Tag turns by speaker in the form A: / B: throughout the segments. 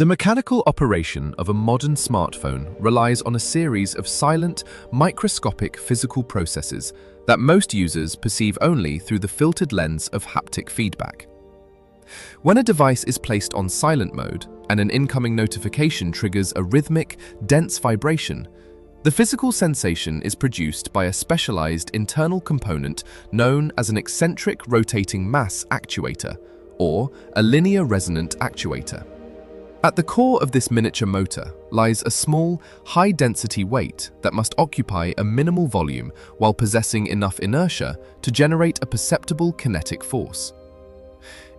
A: The mechanical operation of a modern smartphone relies on a series of silent, microscopic physical processes that most users perceive only through the filtered lens of haptic feedback. When a device is placed on silent mode and an incoming notification triggers a rhythmic, dense vibration, the physical sensation is produced by a specialized internal component known as an eccentric rotating mass actuator, or a linear resonant actuator. At the core of this miniature motor lies a small, high-density weight that must occupy a minimal volume while possessing enough inertia to generate a perceptible kinetic force.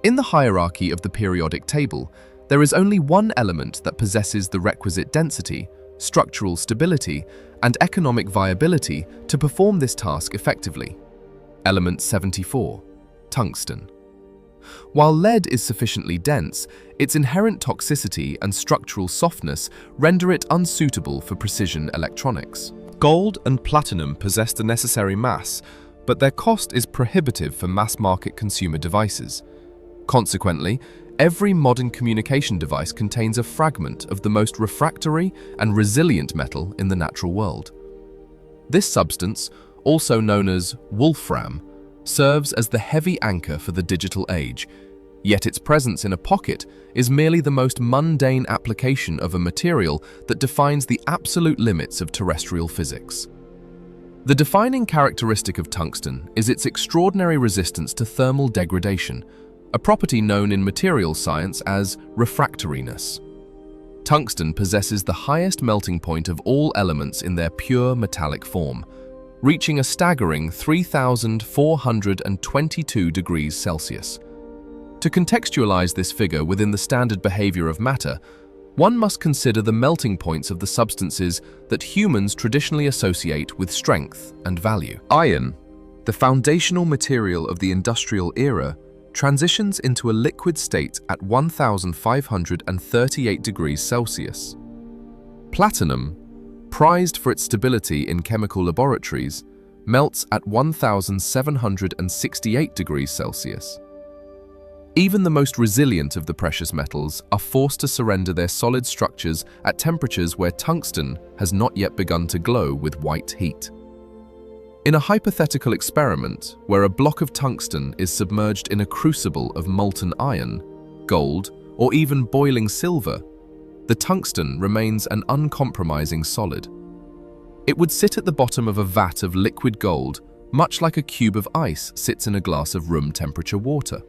A: In the hierarchy of the periodic table, there is only one element that possesses the requisite density, structural stability, and economic viability to perform this task effectively. Element 74, tungsten. While lead is sufficiently dense, its inherent toxicity and structural softness render it unsuitable for precision electronics. Gold and platinum possess the necessary mass, but their cost is prohibitive for mass-market consumer devices. Consequently, every modern communication device contains a fragment of the most refractory and resilient metal in the natural world. This substance, also known as wolfram, serves as the heavy anchor for the digital age, yet its presence in a pocket is merely the most mundane application of a material that defines the absolute limits of terrestrial physics. The defining characteristic of tungsten is its extraordinary resistance to thermal degradation, a property known in materials science as refractoriness. Tungsten possesses the highest melting point of all elements in their pure metallic form, reaching a staggering 3,422 degrees Celsius. To contextualize this figure within the standard behavior of matter, one must consider the melting points of the substances that humans traditionally associate with strength and value. Iron, the foundational material of the industrial era, transitions into a liquid state at 1,538 degrees Celsius. Platinum, prized for its stability in chemical laboratories, melts at 1,768 degrees Celsius. Even the most resilient of the precious metals are forced to surrender their solid structures at temperatures where tungsten has not yet begun to glow with white heat. In a hypothetical experiment where a block of tungsten is submerged in a crucible of molten iron, gold, or even boiling silver, the tungsten remains an uncompromising solid. It would sit at the bottom of a vat of liquid gold, much like a cube of ice sits in a glass of room temperature water,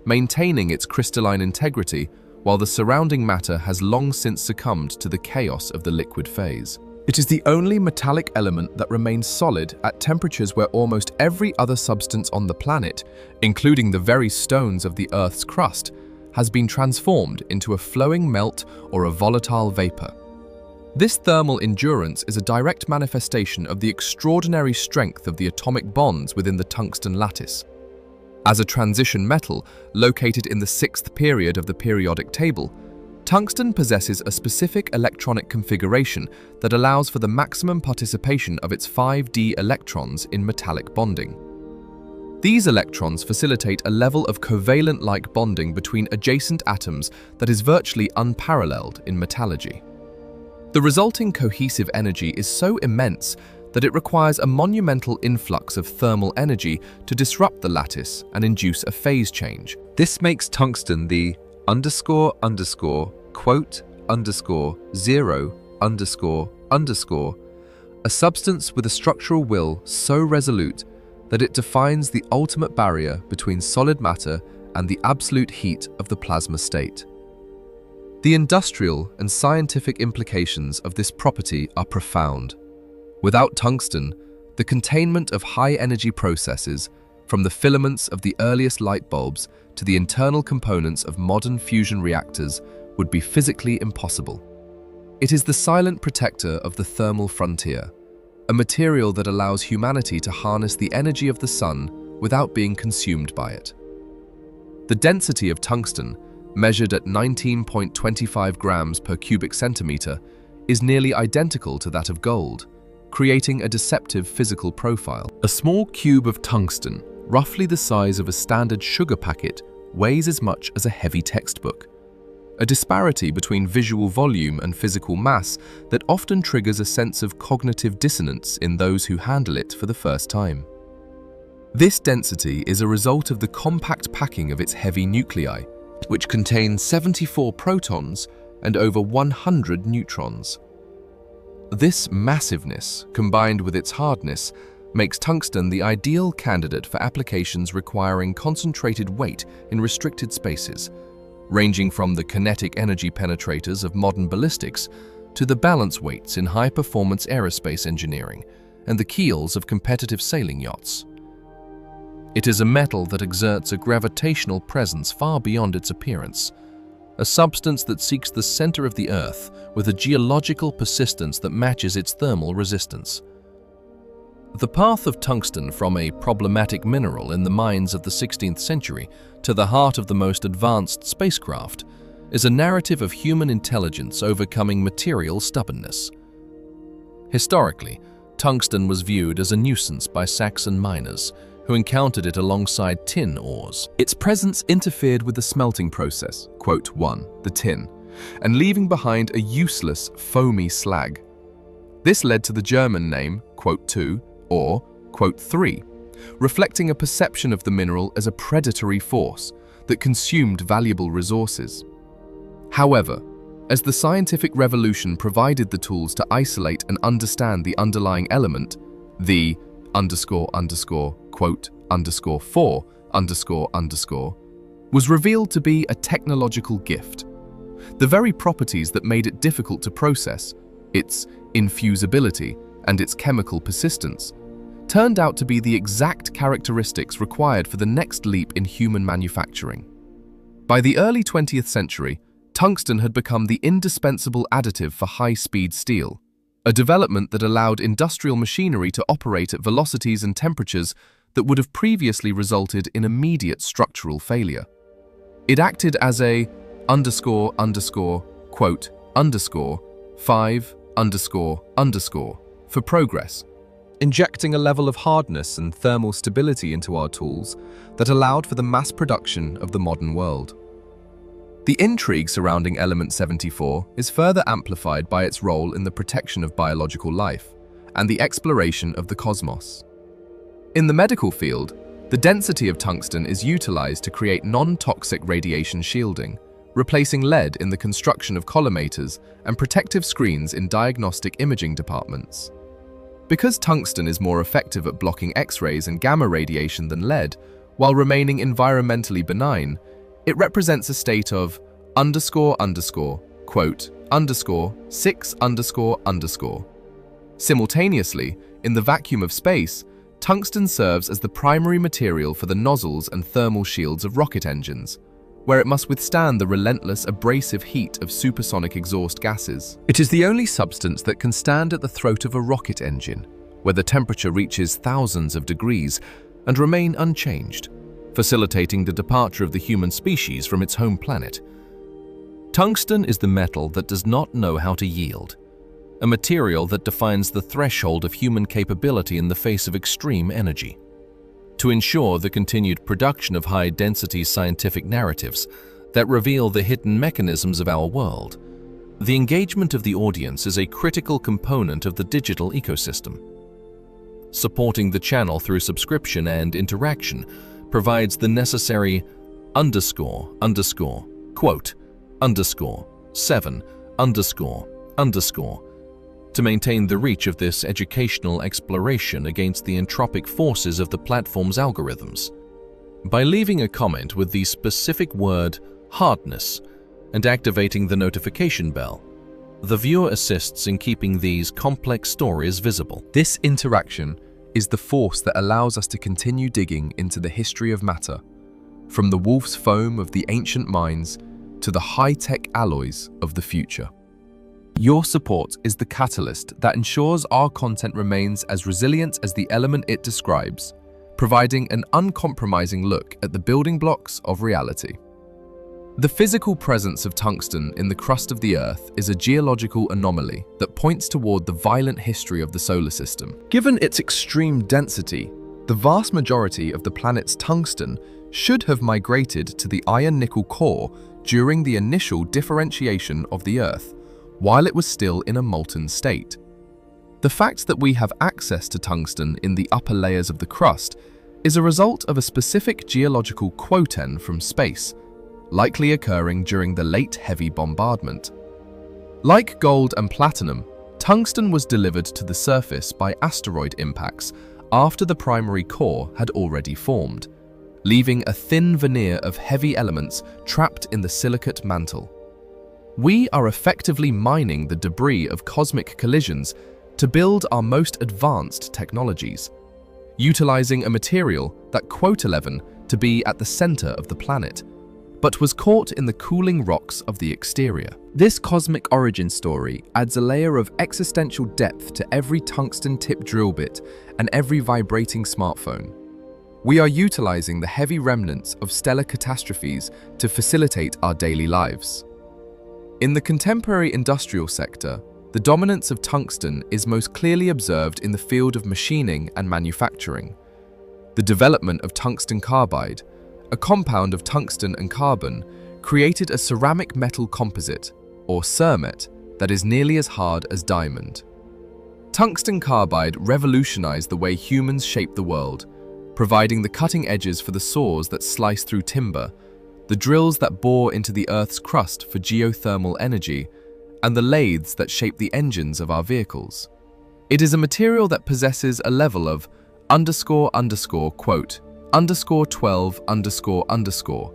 A: maintaining its crystalline integrity while the surrounding matter has long since succumbed to the chaos of the liquid phase. It is the only metallic element that remains solid at temperatures where almost every other substance on the planet, including the very stones of the Earth's crust, has been transformed into a flowing melt or a volatile vapor. This thermal endurance is a direct manifestation of the extraordinary strength of the atomic bonds within the tungsten lattice. As a transition metal located in the sixth period of the periodic table, tungsten possesses a specific electronic configuration that allows for the maximum participation of its 5d electrons in metallic bonding. These electrons facilitate a level of covalent-like bonding between adjacent atoms that is virtually unparalleled in metallurgy. The resulting cohesive energy is so immense that it requires a monumental influx of thermal energy to disrupt the lattice and induce a phase change. This makes tungsten the __0__, a substance with a structural will so resolute that it defines the ultimate barrier between solid matter and the absolute heat of the plasma state. The industrial and scientific implications of this property are profound. Without tungsten, the containment of high-energy processes, from the filaments of the earliest light bulbs to the internal components of modern fusion reactors, would be physically impossible. It is the silent protector of the thermal frontier, a material that allows humanity to harness the energy of the sun without being consumed by it. The density of tungsten, measured at 19.25 grams per cubic centimeter, is nearly identical to that of gold, creating a deceptive physical profile. A small cube of tungsten, roughly the size of a standard sugar packet, weighs as much as a heavy textbook. a disparity between visual volume and physical mass that often triggers a sense of cognitive dissonance in those who handle it for the first time. This density is a result of the compact packing of its heavy nuclei, which contain 74 protons and over 100 neutrons. This massiveness, combined with its hardness, makes tungsten the ideal candidate for applications requiring concentrated weight in restricted spaces, ranging from the kinetic energy penetrators of modern ballistics to the balance weights in high-performance aerospace engineering and the keels of competitive sailing yachts. It is a metal that exerts a gravitational presence far beyond its appearance, a substance that seeks the center of the Earth with a geological persistence that matches its thermal resistance. The path of tungsten from a problematic mineral in the mines of the 16th century to the heart of the most advanced spacecraft is a narrative of human intelligence overcoming material stubbornness. Historically, tungsten was viewed as a nuisance by Saxon miners, who encountered it alongside tin ores. Its presence interfered with the smelting process, quote 1, the tin, and leaving behind a useless, foamy slag. This led to the German name, quote 2, or quote 3, reflecting a perception of the mineral as a predatory force that consumed valuable resources. However, as the scientific revolution provided the tools to isolate and understand the underlying element, the quote, _4, was revealed to be a technological gift. The very properties that made it difficult to process, its infusibility and its chemical persistence, turned out to be the exact characteristics required for the next leap in human manufacturing. By the early 20th century, tungsten had become the indispensable additive for high-speed steel, a development that allowed industrial machinery to operate at velocities and temperatures that would have previously resulted in immediate structural failure. It acted as a quote, 5 for progress, injecting a level of hardness and thermal stability into our tools that allowed for the mass production of the modern world. The intrigue surrounding element 74 is further amplified by its role in the protection of biological life and the exploration of the cosmos. In the medical field, the density of tungsten is utilized to create non-toxic radiation shielding, replacing lead in the construction of collimators and protective screens in diagnostic imaging departments. Because tungsten is more effective at blocking X-rays and gamma radiation than lead, while remaining environmentally benign, it represents a state of quote, 6 Simultaneously, in the vacuum of space, tungsten serves as the primary material for the nozzles and thermal shields of rocket engines, where it must withstand the relentless abrasive heat of supersonic exhaust gases. It is the only substance that can stand at the throat of a rocket engine, where the temperature reaches thousands of degrees and remain unchanged, facilitating the departure of the human species from its home planet. Tungsten is the metal that does not know how to yield, a material that defines the threshold of human capability in the face of extreme energy. To ensure the continued production of high-density scientific narratives that reveal the hidden mechanisms of our world, the engagement of the audience is a critical component of the digital ecosystem. Supporting the channel through subscription and interaction provides the necessary quote, 7 to maintain the reach of this educational exploration against the entropic forces of the platform's algorithms. By leaving a comment with the specific word hardness and activating the notification bell, the viewer assists in keeping these complex stories visible. This interaction is the force that allows us to continue digging into the history of matter, from the wolf's foam of the ancient mines to the high-tech alloys of the future. Your support is the catalyst that ensures our content remains as resilient as the element it describes, providing an uncompromising look at the building blocks of reality. The physical presence of tungsten in the crust of the Earth is a geological anomaly that points toward the violent history of the solar system. Given its extreme density, the vast majority of the planet's tungsten should have migrated to the iron-nickel core during the initial differentiation of the Earth, while it was still in a molten state. The fact that we have access to tungsten in the upper layers of the crust is a result of a specific geological quoten from space, likely occurring during the Late Heavy Bombardment. Like gold and platinum, tungsten was delivered to the surface by asteroid impacts after the primary core had already formed, leaving a thin veneer of heavy elements trapped in the silicate mantle. We are effectively mining the debris of cosmic collisions to build our most advanced technologies, utilizing a material that quote 11 to be at the center of the planet, but was caught in the cooling rocks of the exterior. This cosmic origin story adds a layer of existential depth to every tungsten-tipped drill bit and every vibrating smartphone. We are utilizing the heavy remnants of stellar catastrophes to facilitate our daily lives. In the contemporary industrial sector, the dominance of tungsten is most clearly observed in the field of machining and manufacturing. The development of tungsten carbide, a compound of tungsten and carbon, created a ceramic metal composite, or cermet, that is nearly as hard as diamond. Tungsten carbide revolutionized the way humans shape the world, providing the cutting edges for the saws that slice through timber, the drills that bore into the Earth's crust for geothermal energy, and the lathes that shape the engines of our vehicles. It is a material that possesses a level of quote, _12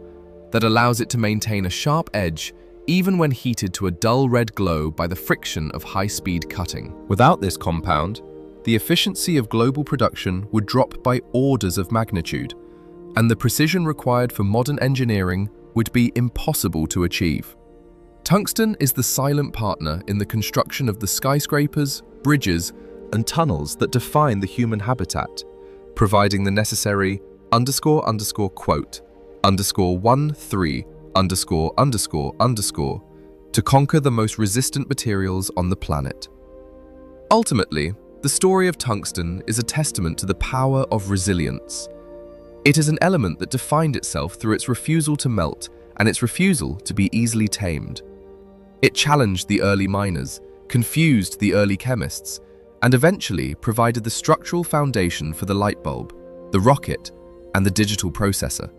A: that allows it to maintain a sharp edge even when heated to a dull red glow by the friction of high-speed cutting. Without this compound, the efficiency of global production would drop by orders of magnitude, and the precision required for modern engineering would be impossible to achieve. Tungsten is the silent partner in the construction of the skyscrapers, bridges, and tunnels that define the human habitat, providing the necessary quote, _13 to conquer the most resistant materials on the planet. Ultimately, the story of tungsten is a testament to the power of resilience. It is an element that defined itself through its refusal to melt and its refusal to be easily tamed. It challenged the early miners, confused the early chemists, and eventually provided the structural foundation for the light bulb, the rocket, and the digital processor.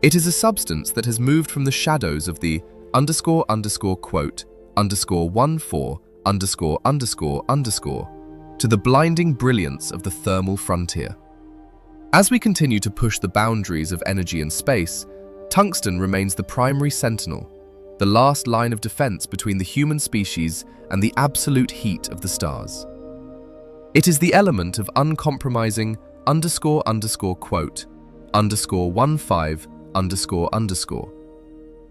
A: It is a substance that has moved from the shadows of the quote, _14 to the blinding brilliance of the thermal frontier. As we continue to push the boundaries of energy and space, tungsten remains the primary sentinel, the last line of defense between the human species and the absolute heat of the stars. It is the element of uncompromising quote, _15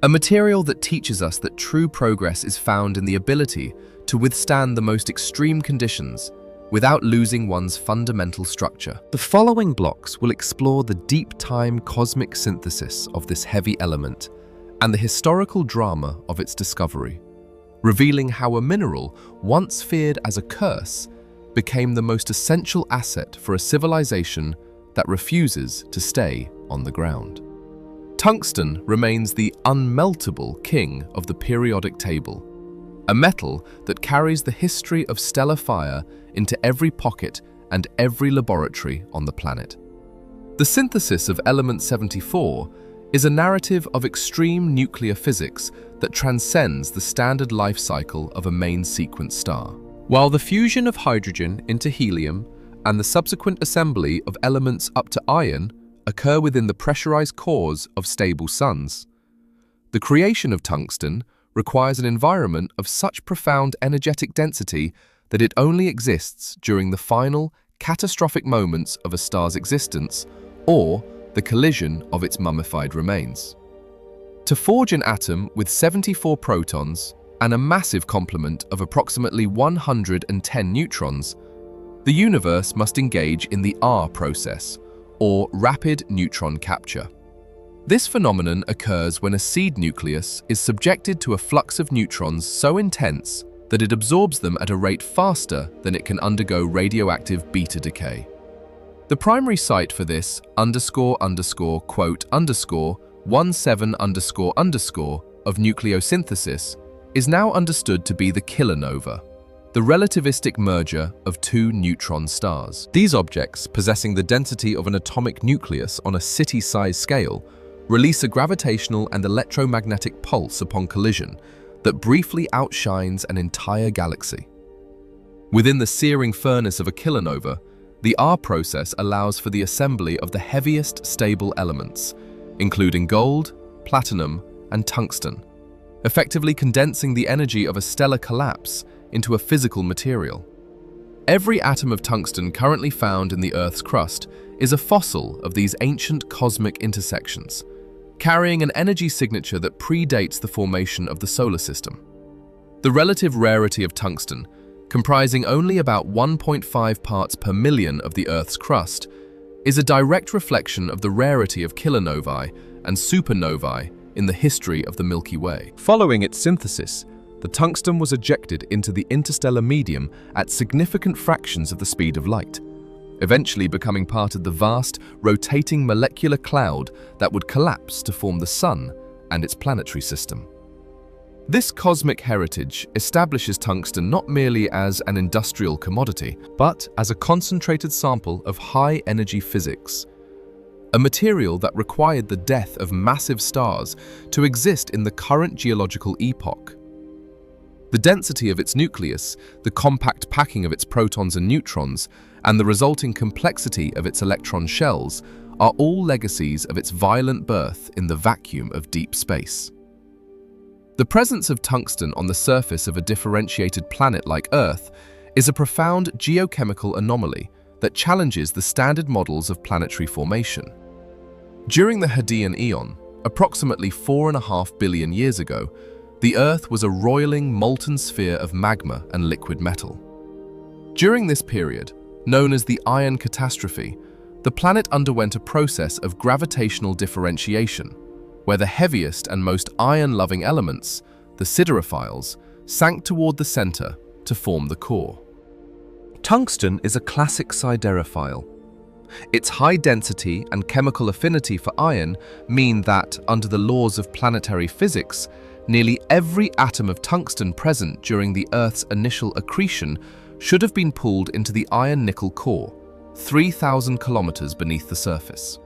A: a material that teaches us that true progress is found in the ability to withstand the most extreme conditions without losing one's fundamental structure. The following blocks will explore the deep-time cosmic synthesis of this heavy element and the historical drama of its discovery, revealing how a mineral once feared as a curse became the most essential asset for a civilization that refuses to stay on the ground. Tungsten remains the unmeltable king of the periodic table, a metal that carries the history of stellar fire into every pocket and every laboratory on the planet. The synthesis of element 74 is a narrative of extreme nuclear physics that transcends the standard life cycle of a main sequence star. While the fusion of hydrogen into helium and the subsequent assembly of elements up to iron occur within the pressurized cores of stable suns, the creation of tungsten requires an environment of such profound energetic density that it only exists during the final, catastrophic moments of a star's existence or the collision of its mummified remains. To forge an atom with 74 protons and a massive complement of approximately 110 neutrons, the universe must engage in the R process, or rapid neutron capture. This phenomenon occurs when a seed nucleus is subjected to a flux of neutrons so intense that it absorbs them at a rate faster than it can undergo radioactive beta decay. The primary site for this quote, 17__ of nucleosynthesis is now understood to be the kilonova, the relativistic merger of two neutron stars. These objects, possessing the density of an atomic nucleus on a city-size scale, release a gravitational and electromagnetic pulse upon collision that briefly outshines an entire galaxy. Within the searing furnace of a kilonova, the R process allows for the assembly of the heaviest stable elements, including gold, platinum, and tungsten, effectively condensing the energy of a stellar collapse into a physical material. Every atom of tungsten currently found in the Earth's crust is a fossil of these ancient cosmic intersections, carrying an energy signature that predates the formation of the solar system. The relative rarity of tungsten, comprising only about 1.5 parts per million of the Earth's crust, is a direct reflection of the rarity of kilonovae and supernovae in the history of the Milky Way. Following its synthesis, the tungsten was ejected into the interstellar medium at significant fractions of the speed of light, eventually becoming part of the vast, rotating molecular cloud that would collapse to form the Sun and its planetary system. This cosmic heritage establishes tungsten not merely as an industrial commodity, but as a concentrated sample of high-energy physics, a material that required the death of massive stars to exist in the current geological epoch. The density of its nucleus, the compact packing of its protons and neutrons, and the resulting complexity of its electron shells are all legacies of its violent birth in the vacuum of deep space. The presence of tungsten on the surface of a differentiated planet like Earth is a profound geochemical anomaly that challenges the standard models of planetary formation. During the Hadean Eon, approximately 4.5 billion years ago, the Earth was a roiling molten sphere of magma and liquid metal. During this period, known as the Iron Catastrophe, the planet underwent a process of gravitational differentiation, where the heaviest and most iron-loving elements, the siderophiles, sank toward the center to form the core. Tungsten is a classic siderophile. Its high density and chemical affinity for iron mean that, under the laws of planetary physics, nearly every atom of tungsten present during the Earth's initial accretion should have been pulled into the iron-nickel core, 3,000 kilometers beneath the surface.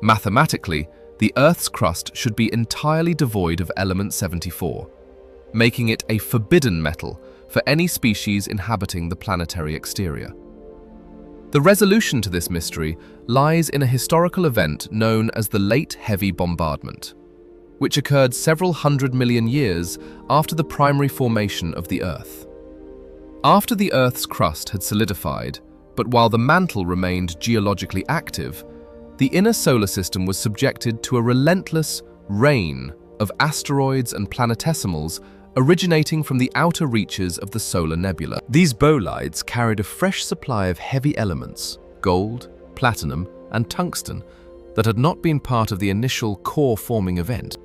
A: Mathematically, the Earth's crust should be entirely devoid of element 74, making it a forbidden metal for any species inhabiting the planetary exterior. The resolution to this mystery lies in a historical event known as the Late Heavy Bombardment, which occurred several hundred million years after the primary formation of the Earth. After the Earth's crust had solidified, but while the mantle remained geologically active, the inner solar system was subjected to a relentless rain of asteroids and planetesimals originating from the outer reaches of the solar nebula. These bolides carried a fresh supply of heavy elements, gold, platinum, and tungsten, that had not been part of the initial core-forming event.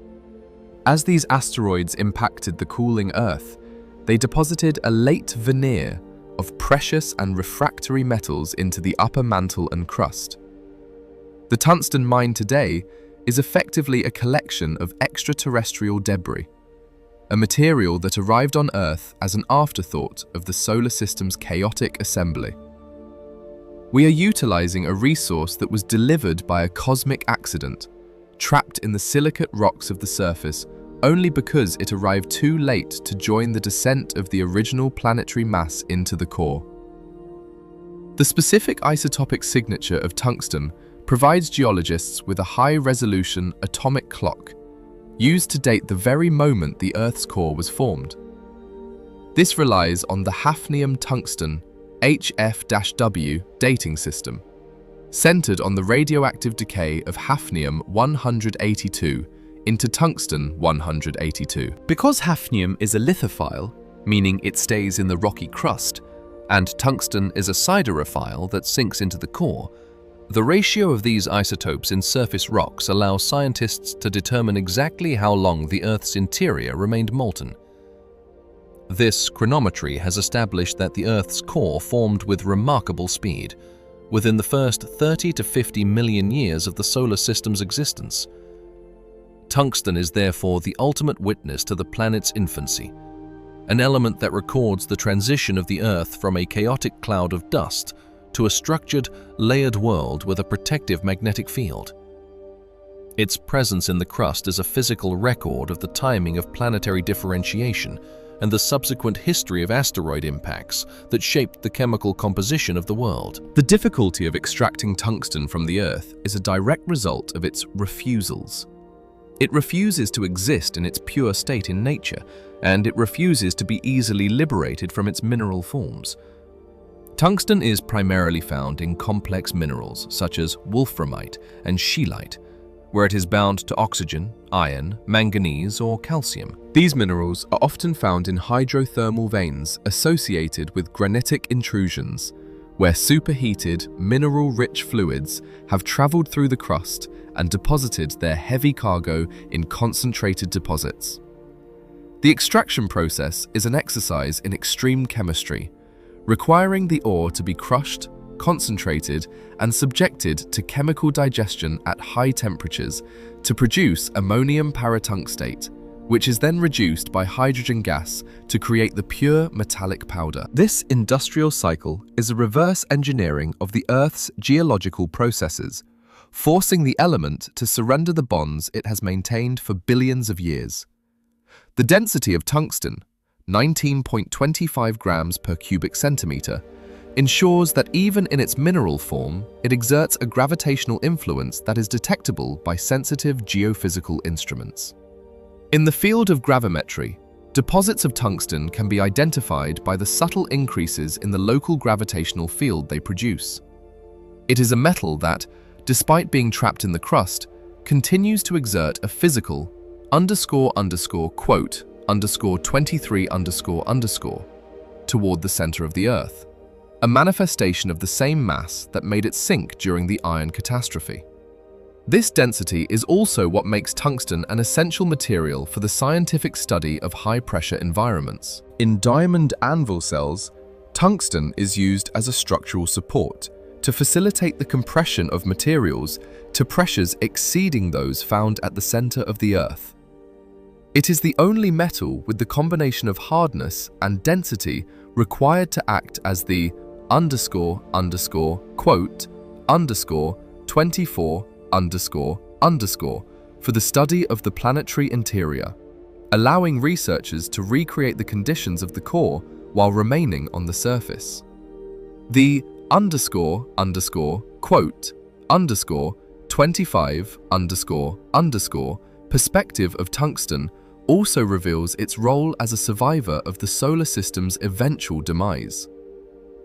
A: As these asteroids impacted the cooling Earth, they deposited a late veneer of precious and refractory metals into the upper mantle and crust. The tungsten mined today is effectively a collection of extraterrestrial debris, a material that arrived on Earth as an afterthought of the solar system's chaotic assembly. We are utilizing a resource that was delivered by a cosmic accident, trapped in the silicate rocks of the surface only because it arrived too late to join the descent of the original planetary mass into the core. The specific isotopic signature of tungsten provides geologists with a high-resolution atomic clock used to date the very moment the Earth's core was formed. This relies on the hafnium-tungsten HF-W dating system, centered on the radioactive decay of hafnium-182 into tungsten-182. Because hafnium is a lithophile, meaning it stays in the rocky crust, and tungsten is a siderophile that sinks into the core, the ratio of these isotopes in surface rocks allows scientists to determine exactly how long the Earth's interior remained molten. This chronometry has established that the Earth's core formed with remarkable speed, within the first 30 to 50 million years of the solar system's existence.
B: Tungsten is therefore the ultimate witness to the planet's infancy, an element that records the transition of the Earth from a chaotic cloud of dust to a structured, layered world with a protective magnetic field. Its presence in the crust is a physical record of the timing of planetary differentiation and the subsequent history of asteroid impacts that shaped the chemical composition of the world.
A: The difficulty of extracting tungsten from the Earth is a direct result of its refusals. It refuses to exist in its pure state in nature, and it refuses to be easily liberated from its mineral forms. Tungsten is primarily found in complex minerals such as wolframite and scheelite, where it is bound to oxygen, iron, manganese, or calcium. These minerals are often found in hydrothermal veins associated with granitic intrusions, where superheated, mineral-rich fluids have traveled through the crust and deposited their heavy cargo in concentrated deposits. The extraction process is an exercise in extreme chemistry, requiring the ore to be crushed, concentrated, and subjected to chemical digestion at high temperatures to produce ammonium paratungstate, which is then reduced by hydrogen gas to create the pure metallic powder. This industrial cycle is a reverse engineering of the Earth's geological processes, forcing the element to surrender the bonds it has maintained for billions of years. The density of tungsten, 19.25 grams per cubic centimeter, ensures that even in its mineral form, it exerts a gravitational influence that is detectable by sensitive geophysical instruments. In the field of gravimetry, deposits of tungsten can be identified by the subtle increases in the local gravitational field they produce. It is a metal that, despite being trapped in the crust, continues to exert a physical __quote _23_ toward the center of the Earth, a manifestation of the same mass that made it sink during the iron catastrophe. This density is also what makes tungsten an essential material for the scientific study of high-pressure environments. In diamond anvil cells, tungsten is used as a structural support to facilitate the compression of materials to pressures exceeding those found at the center of the Earth. It is the only metal with the combination of hardness and density required to act as the __quote _24_ for the study of the planetary interior, allowing researchers to recreate the conditions of the core while remaining on the surface. The __quote _25_ perspective of tungsten also reveals its role as a survivor of the solar system's eventual demise.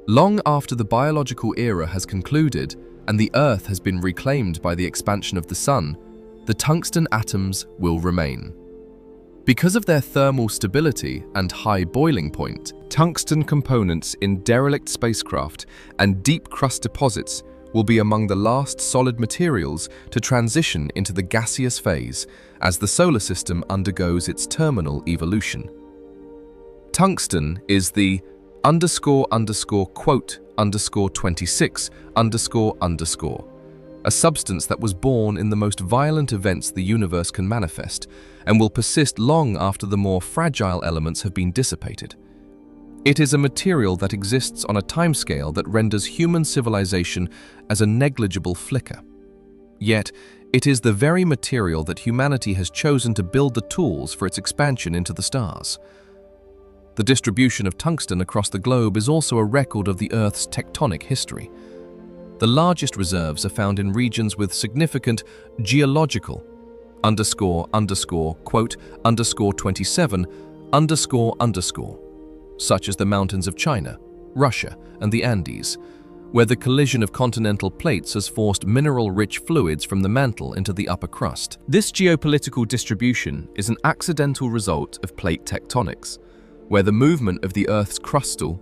A: Long after the biological era has concluded and the Earth has been reclaimed by the expansion of the Sun, the tungsten atoms will remain. Because of their thermal stability and high boiling point, tungsten components in derelict spacecraft and deep crust deposits will be among the last solid materials to transition into the gaseous phase as the solar system undergoes its terminal evolution. Tungsten is the __quote _26_ a substance that was born in the most violent events the universe can manifest and will persist long after the more fragile elements have been dissipated. It is a material that exists on a timescale that renders human civilization as a negligible flicker. Yet, it is the very material that humanity has chosen to build the tools for its expansion into the stars. The distribution of tungsten across the globe is also a record of the Earth's tectonic history. The largest reserves are found in regions with significant geological __quote _27_ such as the mountains of China, Russia, and the Andes, where the collision of continental plates has forced mineral-rich fluids from the mantle into the upper crust. This geopolitical distribution is an accidental result of plate tectonics, where the movement of the Earth's crustal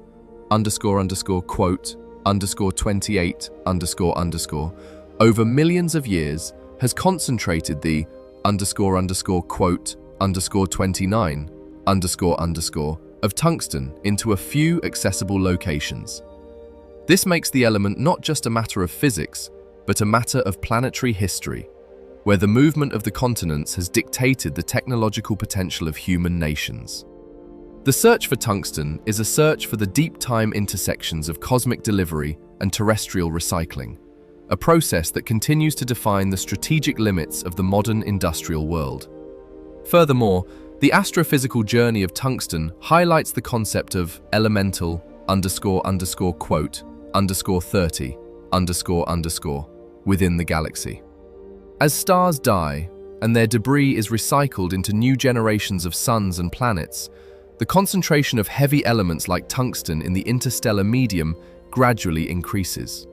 A: __quote _28_ over millions of years has concentrated the __quote _29_ of tungsten into a few accessible locations. This makes the element not just a matter of physics, but a matter of planetary history, where the movement of the continents has dictated the technological potential of human nations. The search for tungsten is a search for the deep-time intersections of cosmic delivery and terrestrial recycling, a process that continues to define the strategic limits of the modern industrial world. Furthermore, the astrophysical journey of tungsten highlights the concept of elemental __30___ within the galaxy. As stars die and their debris is recycled into new generations of suns and planets, the concentration of heavy elements like tungsten in the interstellar medium gradually increases.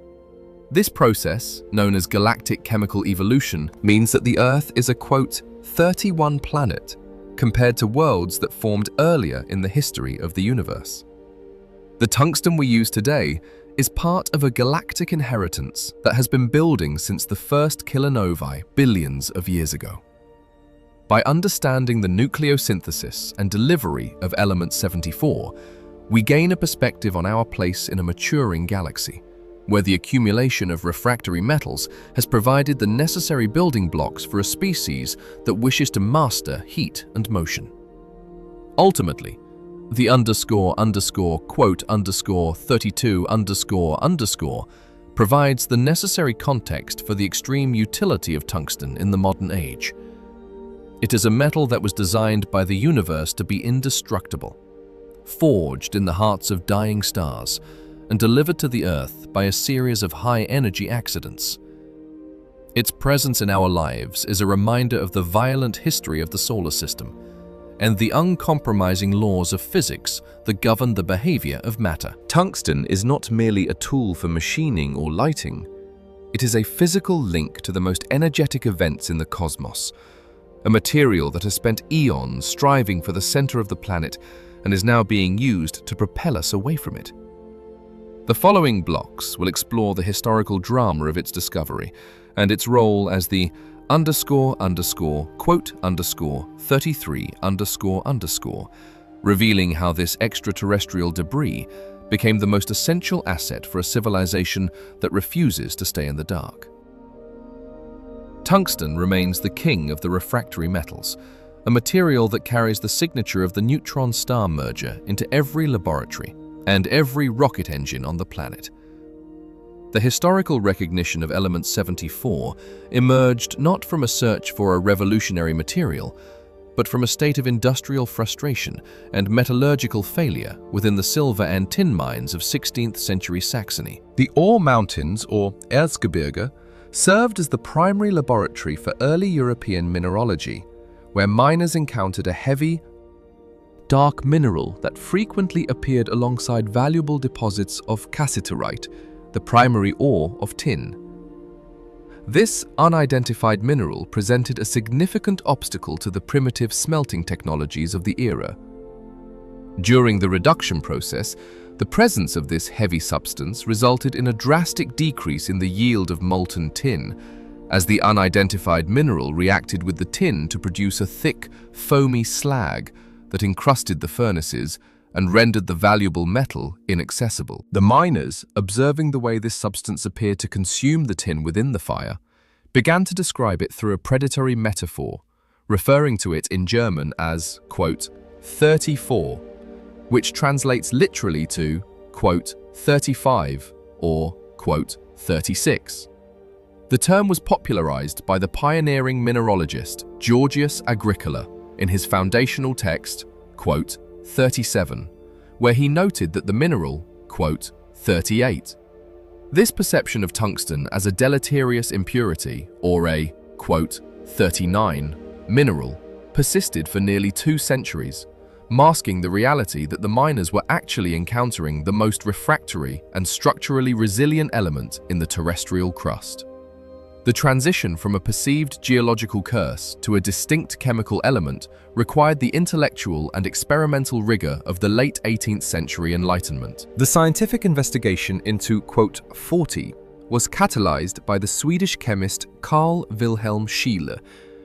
A: This process, known as galactic chemical evolution, means that the Earth is a, quote, 31 planet, compared to worlds that formed earlier in the history of the universe. The tungsten we use today is part of a galactic inheritance that has been building since the first kilonovae billions of years ago. By understanding the nucleosynthesis and delivery of element 74, we gain a perspective on our place in a maturing galaxy, where the accumulation of refractory metals has provided the necessary building blocks for a species that wishes to master heat and motion. Ultimately, the __32__ provides the necessary context for the extreme utility of tungsten in the modern age. It is a metal that was designed by the universe to be indestructible, forged in the hearts of dying stars, and delivered to the Earth by a series of high-energy accidents. Its presence in our lives is a reminder of the violent history of the solar system and the uncompromising laws of physics that govern the behavior of matter.
C: Tungsten is not merely a tool for machining or lighting. It is a physical link to the most energetic events in the cosmos, a material that has spent eons striving for the center of the planet and is now being used to propel us away from it. The following blocks will explore the historical drama of its discovery and its role as the __33__, revealing how this extraterrestrial debris became the most essential asset for a civilization that refuses to stay in the dark. Tungsten remains the king of the refractory metals, a material that carries the signature of the neutron-star merger into every laboratory and every rocket engine on the planet. The historical recognition of element 74 emerged not from a search for a revolutionary material, but from a state of industrial frustration and metallurgical failure within the silver and tin mines of 16th century Saxony.
A: The ore mountains, or Erzgebirge, served as the primary laboratory for early European mineralogy, where miners encountered a heavy, dark mineral that frequently appeared alongside valuable deposits of cassiterite, the primary ore of tin. This unidentified mineral presented a significant obstacle to the primitive smelting technologies of the era. During the reduction process, the presence of this heavy substance resulted in a drastic decrease in the yield of molten tin, as the unidentified mineral reacted with the tin to produce a thick, foamy slag that encrusted the furnaces and rendered the valuable metal inaccessible. The miners, observing the way this substance appeared to consume the tin within the fire, began to describe it through a predatory metaphor, referring to it in German as, quote, 34, which translates literally to, quote, 35 or, quote, 36. The term was popularized by the pioneering mineralogist Georgius Agricola in his foundational text, quote, 37, where he noted that the mineral, quote, 38. This perception of tungsten as a deleterious impurity, or a, quote, 39, mineral, persisted for nearly 2 centuries, masking the reality that the miners were actually encountering the most refractory and structurally resilient element in the terrestrial crust. The transition from a perceived geological curse to a distinct chemical element required the intellectual and experimental rigor of the late 18th century Enlightenment.
C: The scientific investigation into, quote, 40 was catalyzed by the Swedish chemist Carl Wilhelm Scheele,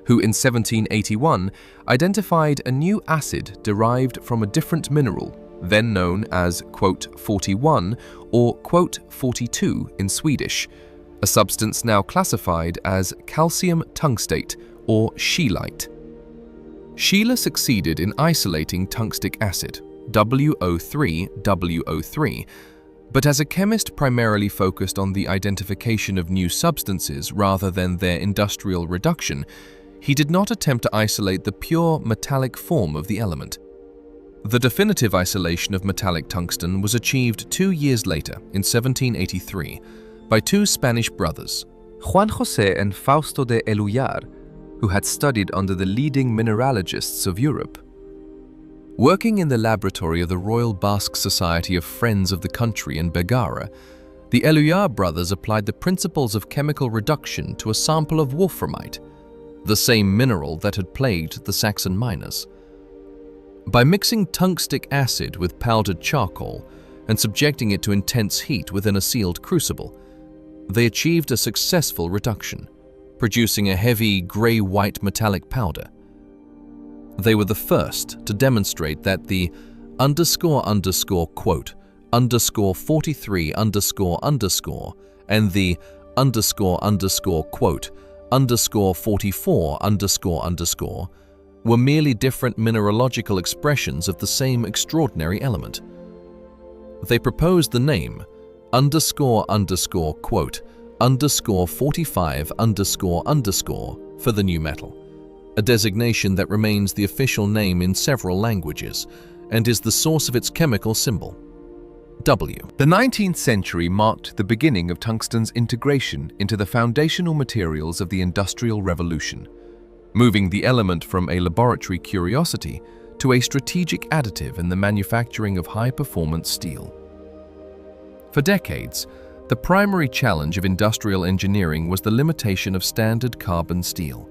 C: who in 1781 identified a new acid derived from a different mineral, then known as, quote, 41 or, quote, 42 in Swedish,
A: a substance now classified as calcium tungstate or scheelite. Scheele succeeded in isolating tungstic acid, WO3, but as a chemist primarily focused on the identification of new substances rather than their industrial reduction, he did not attempt to isolate the pure metallic form of the element. The definitive isolation of metallic tungsten was achieved 2 years later, in 1783, by two Spanish brothers, Juan José and Fausto de Eluyar, who had studied under the leading mineralogists of Europe. Working in the laboratory of the Royal Basque Society of Friends of the Country in Begara, the Eluyar brothers applied the principles of chemical reduction to a sample of wolframite, the same mineral that had plagued the Saxon miners. By mixing tungstic acid with powdered charcoal and subjecting it to intense heat within a sealed crucible, they achieved a successful reduction, producing a heavy gray-white metallic powder. They were the first to demonstrate that the __quote _43 _ and the __quote _44 _ were merely different mineralogical expressions of the same extraordinary element. They proposed the name __quote _45 _ for the new metal, a designation that remains the official name in several languages and is the source of its chemical symbol, W.
C: The 19th century marked the beginning of tungsten's integration into the foundational materials of the Industrial Revolution, moving the element from a laboratory curiosity to a strategic additive in the manufacturing of high-performance steel. For decades, the primary challenge of industrial engineering was the limitation of standard carbon steel.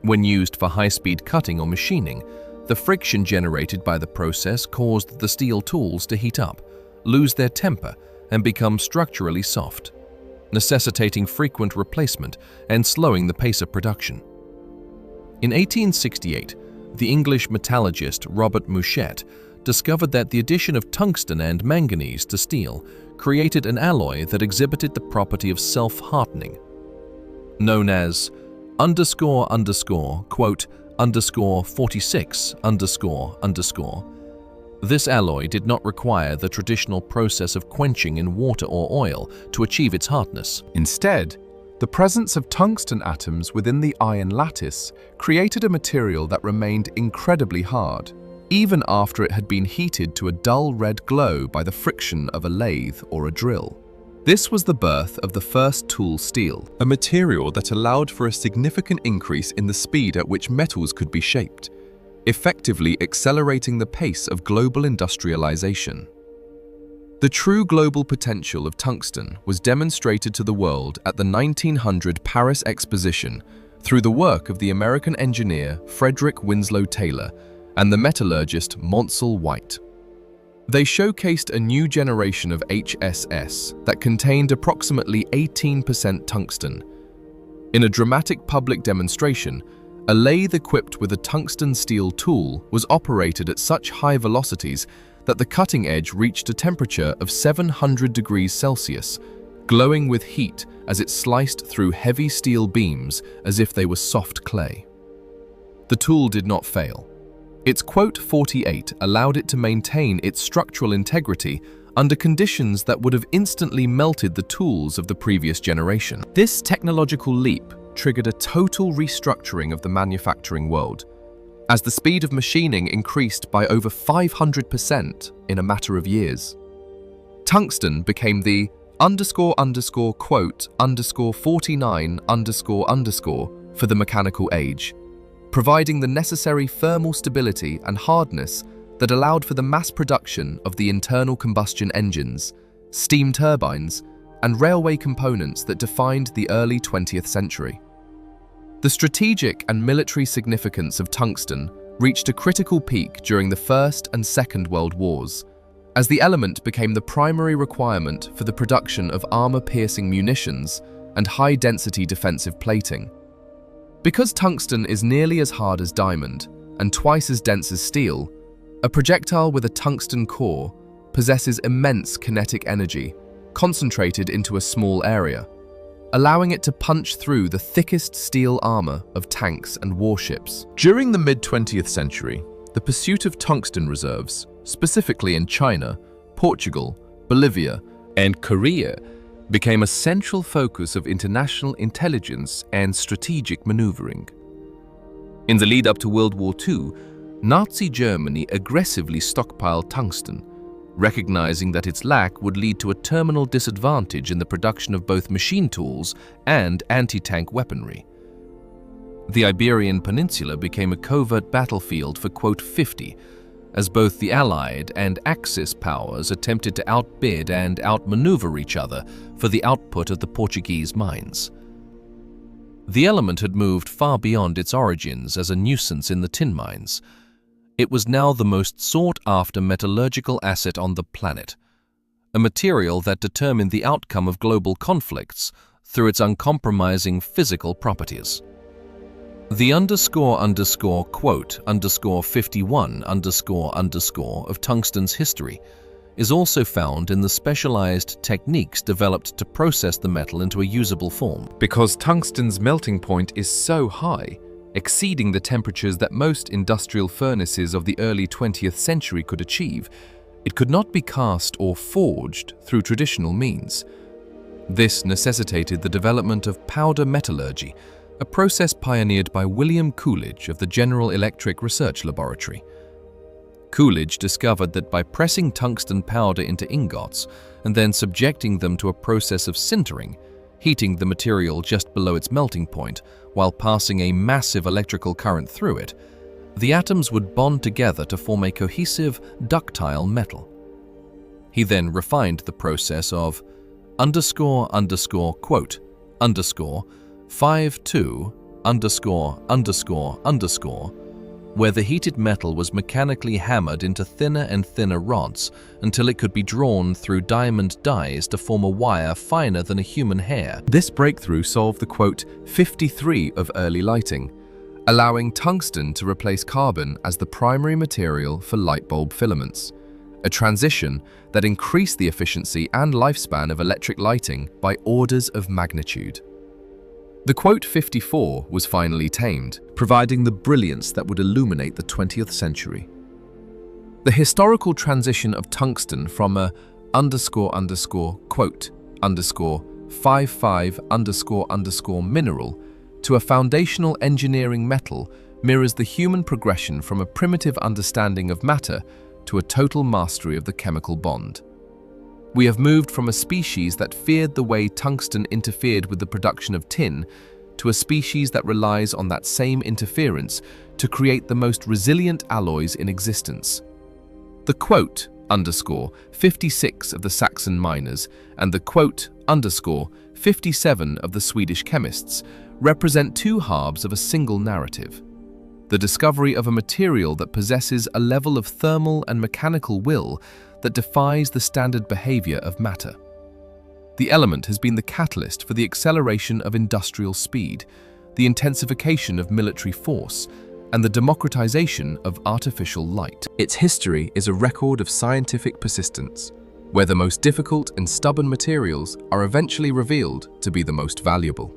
C: When used for high-speed cutting or machining, the friction generated by the process caused the steel tools to heat up, lose their temper, and become structurally soft, necessitating frequent replacement and slowing the pace of production. In 1868, the English metallurgist Robert Mouchet discovered that the addition of tungsten and manganese to steel created an alloy that exhibited the property of self-hardening. Known as __quote _46 _, this alloy did not require the traditional process of quenching in water or oil to achieve its hardness.
A: Instead, the presence of tungsten atoms within the iron lattice created a material that remained incredibly hard, even after it had been heated to a dull red glow by the friction of a lathe or a drill. This was the birth of the first tool steel, a material that allowed for a significant increase in the speed at which metals could be shaped, effectively accelerating the pace of global industrialization. The true global potential of tungsten was demonstrated to the world at the 1900 Paris Exposition through the work of the American engineer Frederick Winslow Taylor and the metallurgist Monsell White. They showcased a new generation of HSS that contained approximately 18% tungsten. In a dramatic public demonstration, a lathe equipped with a tungsten steel tool was operated at such high velocities that the cutting edge reached a temperature of 700 degrees Celsius, glowing with heat as it sliced through heavy steel beams as if they were soft clay. The tool did not fail. Its quote 48 allowed it to maintain its structural integrity under conditions that would have instantly melted the tools of the previous generation. This technological leap triggered a total restructuring of the manufacturing world, as the speed of machining increased by over 500% in a matter of years. Tungsten became the __quote _49 _ for the mechanical age, providing the necessary thermal stability and hardness that allowed for the mass production of the internal combustion engines, steam turbines, and railway components that defined the early 20th century. The strategic and military significance of tungsten reached a critical peak during the First and Second World Wars, as the element became the primary requirement for the production of armor-piercing munitions and high-density defensive plating. Because tungsten is nearly as hard as diamond and twice as dense as steel, a projectile with a tungsten core possesses immense kinetic energy, concentrated into a small area. allowing it to punch through the thickest steel armor of tanks and warships. During the mid-20th century, the pursuit of tungsten reserves, specifically in China, Portugal, Bolivia, and Korea, became a central focus of international intelligence and strategic maneuvering. In the lead-up to World War II, Nazi Germany aggressively stockpiled tungsten, recognizing that its lack would lead to a terminal disadvantage in the production of both machine tools and anti-tank weaponry. The Iberian Peninsula became a covert battlefield for Quote 50, as both the Allied and Axis powers attempted to outbid and outmaneuver each other for the output of the Portuguese mines. The element had moved far beyond its origins as a nuisance in the tin mines. It was now the most sought-after metallurgical asset on the planet, a material that determined the outcome of global conflicts through its uncompromising physical properties. The __quote _51_ of tungsten's history is also found in the specialized techniques developed to process the metal into a usable form.
C: Because tungsten's melting point is so high, exceeding the temperatures that most industrial furnaces of the early 20th century could achieve, it could not be cast or forged through traditional means. This necessitated the development of powder metallurgy, a process pioneered by William Coolidge of the General Electric Research Laboratory. Coolidge discovered that by pressing tungsten powder into ingots and then subjecting them to a process of sintering, heating the material just below its melting point while passing a massive electrical current through it, the atoms would bond together to form a cohesive, ductile metal. He then refined the process of __quote _52____, where the heated metal was mechanically hammered into thinner and thinner rods until it could be drawn through diamond dies to form a wire finer than a human hair. This breakthrough solved the Quote 53 of early lighting, allowing tungsten to replace carbon as the primary material for light bulb filaments, a transition that increased the efficiency and lifespan of electric lighting by orders of magnitude. The Quote 54 was finally tamed, providing the brilliance that would illuminate the 20th century. The historical transition of tungsten from a __quote _55_ mineral to a foundational engineering metal mirrors the human progression from a primitive understanding of matter to a total mastery of the chemical bond. We have moved from a species that feared the way tungsten interfered with the production of tin to a species that relies on that same interference to create the most resilient alloys in existence. The Quote _56 of the Saxon miners and the Quote _57 of the Swedish chemists represent two halves of a single narrative: the discovery of a material that possesses a level of thermal and mechanical will that defies the standard behavior of matter. The element has been the catalyst for the acceleration of industrial speed, the intensification of military force, and the democratization of artificial light. Its history is a record of scientific persistence, where the most difficult and stubborn materials are eventually revealed to be the most valuable.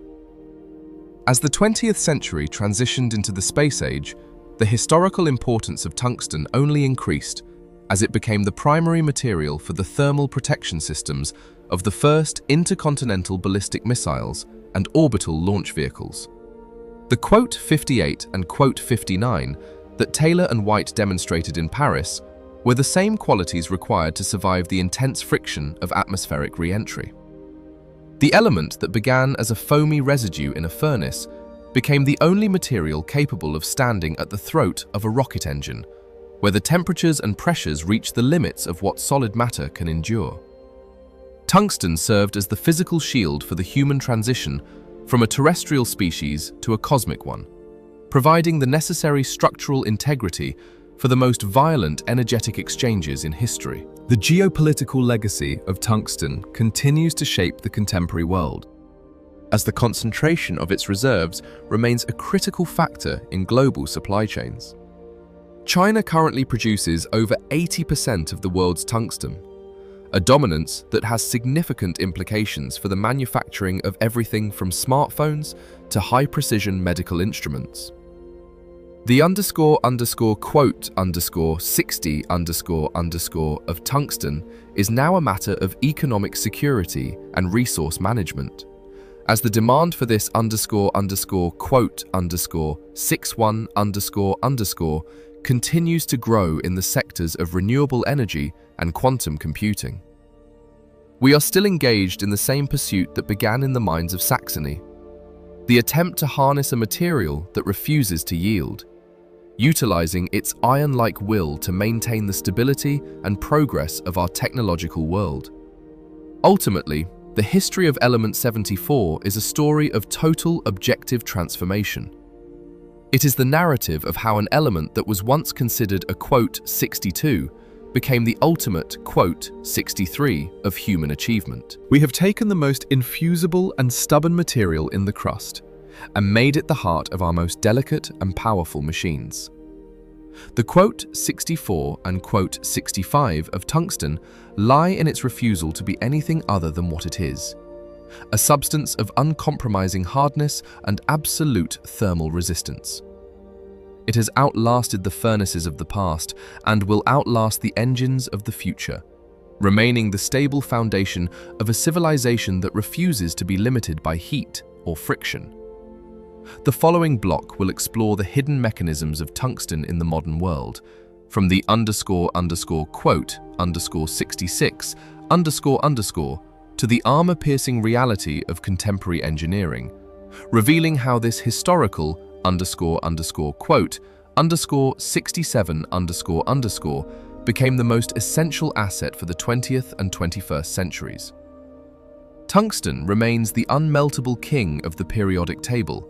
C: As the 20th century transitioned into the space age, the historical importance of tungsten only increased as it became the primary material for the thermal protection systems of the first intercontinental ballistic missiles and orbital launch vehicles. The Quote 58 and Quote 59 that Taylor and White demonstrated in Paris were the same qualities required to survive the intense friction of atmospheric re-entry. The element that began as a foamy residue in a furnace became the only material capable of standing at the throat of a rocket engine, where the temperatures and pressures reach the limits of what solid matter can endure. Tungsten served as the physical shield for the human transition from a terrestrial species to a cosmic one, providing the necessary structural integrity for the most violent energetic exchanges in history. The geopolitical legacy of tungsten continues to shape the contemporary world, as the concentration of its reserves remains a critical factor in global supply chains. China currently produces over 80% of the world's tungsten,
A: a dominance that has significant implications for the manufacturing of everything from smartphones to high-precision medical instruments. The __60__ of tungsten is now a matter of economic security and resource management, as the demand for this __61__ continues to grow in the sectors of renewable energy and quantum computing. We are still engaged in the same pursuit that began in the mines of Saxony, the attempt to harness a material that refuses to yield, utilizing its iron-like will to maintain the stability and progress of our technological world. Ultimately, the history of element 74 is a story of total objective transformation. It is the narrative of how an element that was once considered a _62 became the ultimate _63 of human achievement. We have taken the most infusible and stubborn material in the crust and made it the heart of our most delicate and powerful machines. The _64 and _65 of tungsten lie in its refusal to be anything other than what it is, a substance of uncompromising hardness and absolute thermal resistance. It has outlasted the furnaces of the past and will outlast the engines of the future, remaining the stable foundation of a civilization that refuses to be limited by heat or friction. The following block will explore the hidden mechanisms of tungsten in the modern world, from the __66_ to the armor-piercing reality of contemporary engineering, revealing how this historical __67_ became the most essential asset for the 20th and 21st centuries. Tungsten remains the unmeltable king of the periodic table,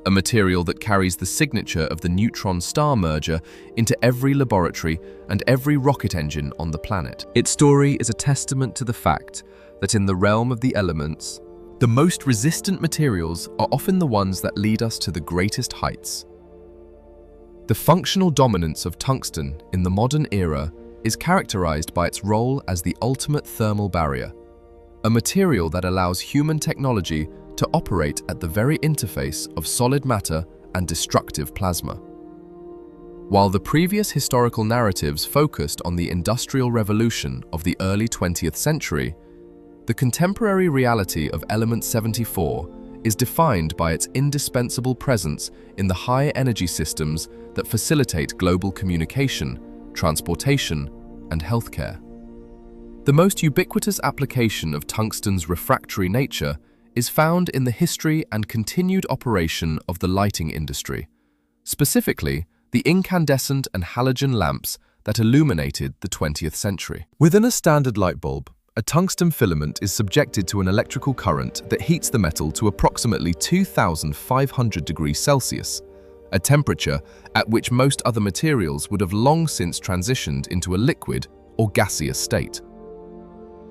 A: a material that carries the signature of the neutron-star merger into every laboratory and every rocket engine on the planet. Its story is a testament to the fact that in the realm of the elements, the most resistant materials are often the ones that lead us to the greatest heights. The functional dominance of tungsten in the modern era is characterized by its role as the ultimate thermal barrier, a material that allows human technology to operate at the very interface of solid matter and destructive plasma. While the previous historical narratives focused on the Industrial Revolution of the early 20th century, the contemporary reality of element 74 is defined by its indispensable presence in the high energy systems that facilitate global communication, transportation, and healthcare. The most ubiquitous application of tungsten's refractory nature is found in the history and continued operation of the lighting industry, specifically the incandescent and halogen lamps that illuminated the 20th century. Within a standard light bulb, a tungsten filament is subjected to an electrical current that heats the metal to approximately 2,500 degrees Celsius, a temperature at which most other materials would have long since transitioned into a liquid or gaseous state.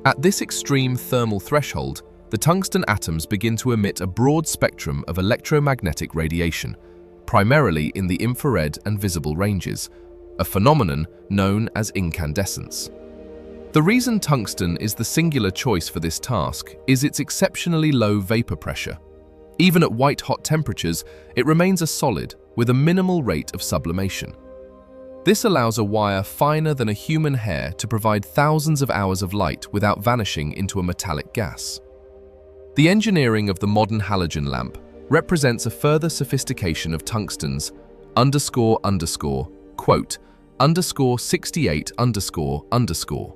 A: At this extreme thermal threshold, the tungsten atoms begin to emit a broad spectrum of electromagnetic radiation, primarily in the infrared and visible ranges, a phenomenon known as incandescence. The reason tungsten is the singular choice for this task is its exceptionally low vapor pressure. Even at white-hot temperatures, it remains a solid with a minimal rate of sublimation. This allows a wire finer than a human hair to provide thousands of hours of light without vanishing into a metallic gas. The engineering of the modern halogen lamp represents a further sophistication of tungsten's __68___.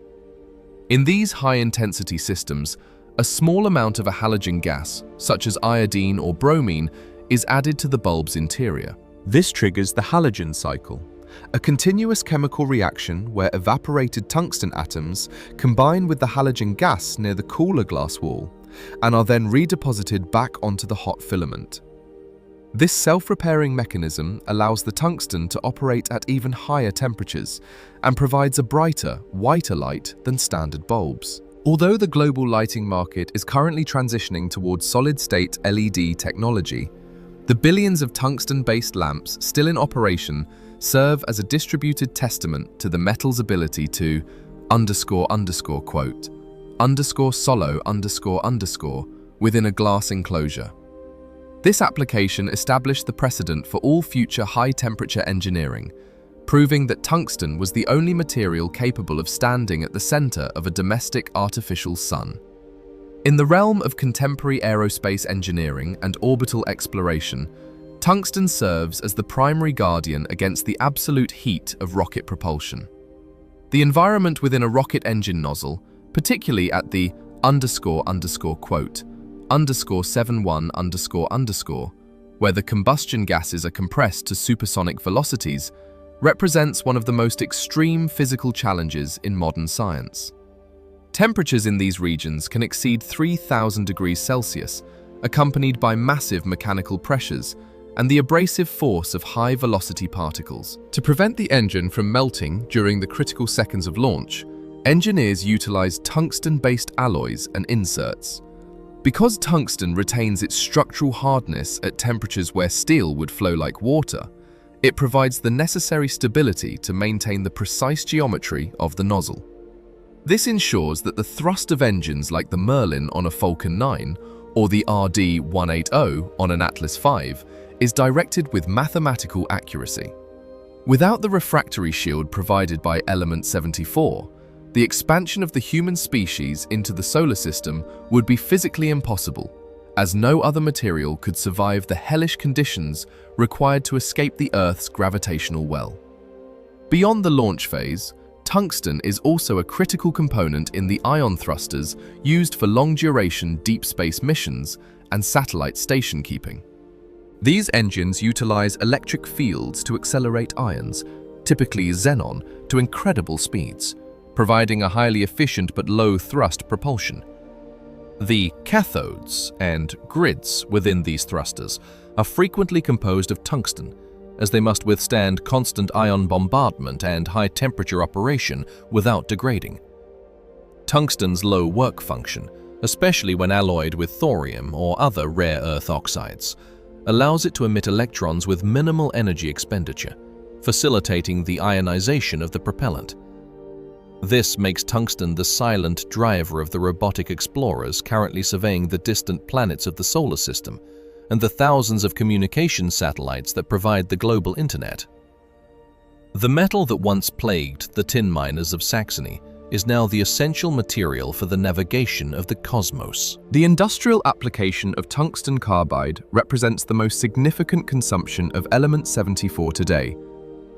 A: In these high-intensity systems, a small amount of a halogen gas, such as iodine or bromine, is added to the bulb's interior. This triggers the halogen cycle, a continuous chemical reaction where evaporated tungsten atoms combine with the halogen gas near the cooler glass wall and are then redeposited back onto the hot filament. This self-repairing mechanism allows the tungsten to operate at even higher temperatures and provides a brighter, whiter light than standard bulbs. Although the global lighting market is currently transitioning towards solid-state LED technology, the billions of tungsten-based lamps still in operation serve as a distributed testament to the metal's ability to quote, solo ___ within a glass enclosure. This application established the precedent for all future high-temperature engineering, proving that tungsten was the only material capable of standing at the center of a domestic artificial sun. In the realm of contemporary aerospace engineering and orbital exploration, tungsten serves as the primary guardian against the absolute heat of rocket propulsion. The environment within a rocket engine nozzle, particularly at the quote, _71 where the combustion gases are compressed to supersonic velocities, represents one of the most extreme physical challenges in modern science. Temperatures in these regions can exceed 3,000 degrees Celsius, accompanied by massive mechanical pressures and the abrasive force of high-velocity particles. To prevent the engine from melting during the critical seconds of launch, engineers utilize tungsten-based alloys and inserts. Because tungsten retains its structural hardness at temperatures where steel would flow like water, it provides the necessary stability to maintain the precise geometry of the nozzle. This ensures that the thrust of engines like the Merlin on a Falcon 9 or the RD-180 on an Atlas V is directed with mathematical accuracy. Without the refractory shield provided by Element 74, the expansion of the human species into the solar system would be physically impossible, as no other material could survive the hellish conditions required to escape the Earth's gravitational well. Beyond the launch phase, tungsten is also a critical component in the ion thrusters used for long-duration deep space missions and satellite station keeping. These engines utilize electric fields to accelerate ions, typically xenon, to incredible speeds, providing a highly efficient but low-thrust propulsion. The cathodes and grids within these thrusters are frequently composed of tungsten, as they must withstand constant ion bombardment and high-temperature operation without degrading. Tungsten's low work function, especially when alloyed with thorium or other rare earth oxides, allows it to emit electrons with minimal energy expenditure, facilitating the ionization of the propellant. This makes tungsten the silent driver of the robotic explorers currently surveying the distant planets of the solar system and the thousands of communication satellites that provide the global internet. The metal that once plagued the tin miners of Saxony is now the essential material for the navigation of the cosmos. The industrial application of tungsten carbide represents the most significant consumption of Element 74 today,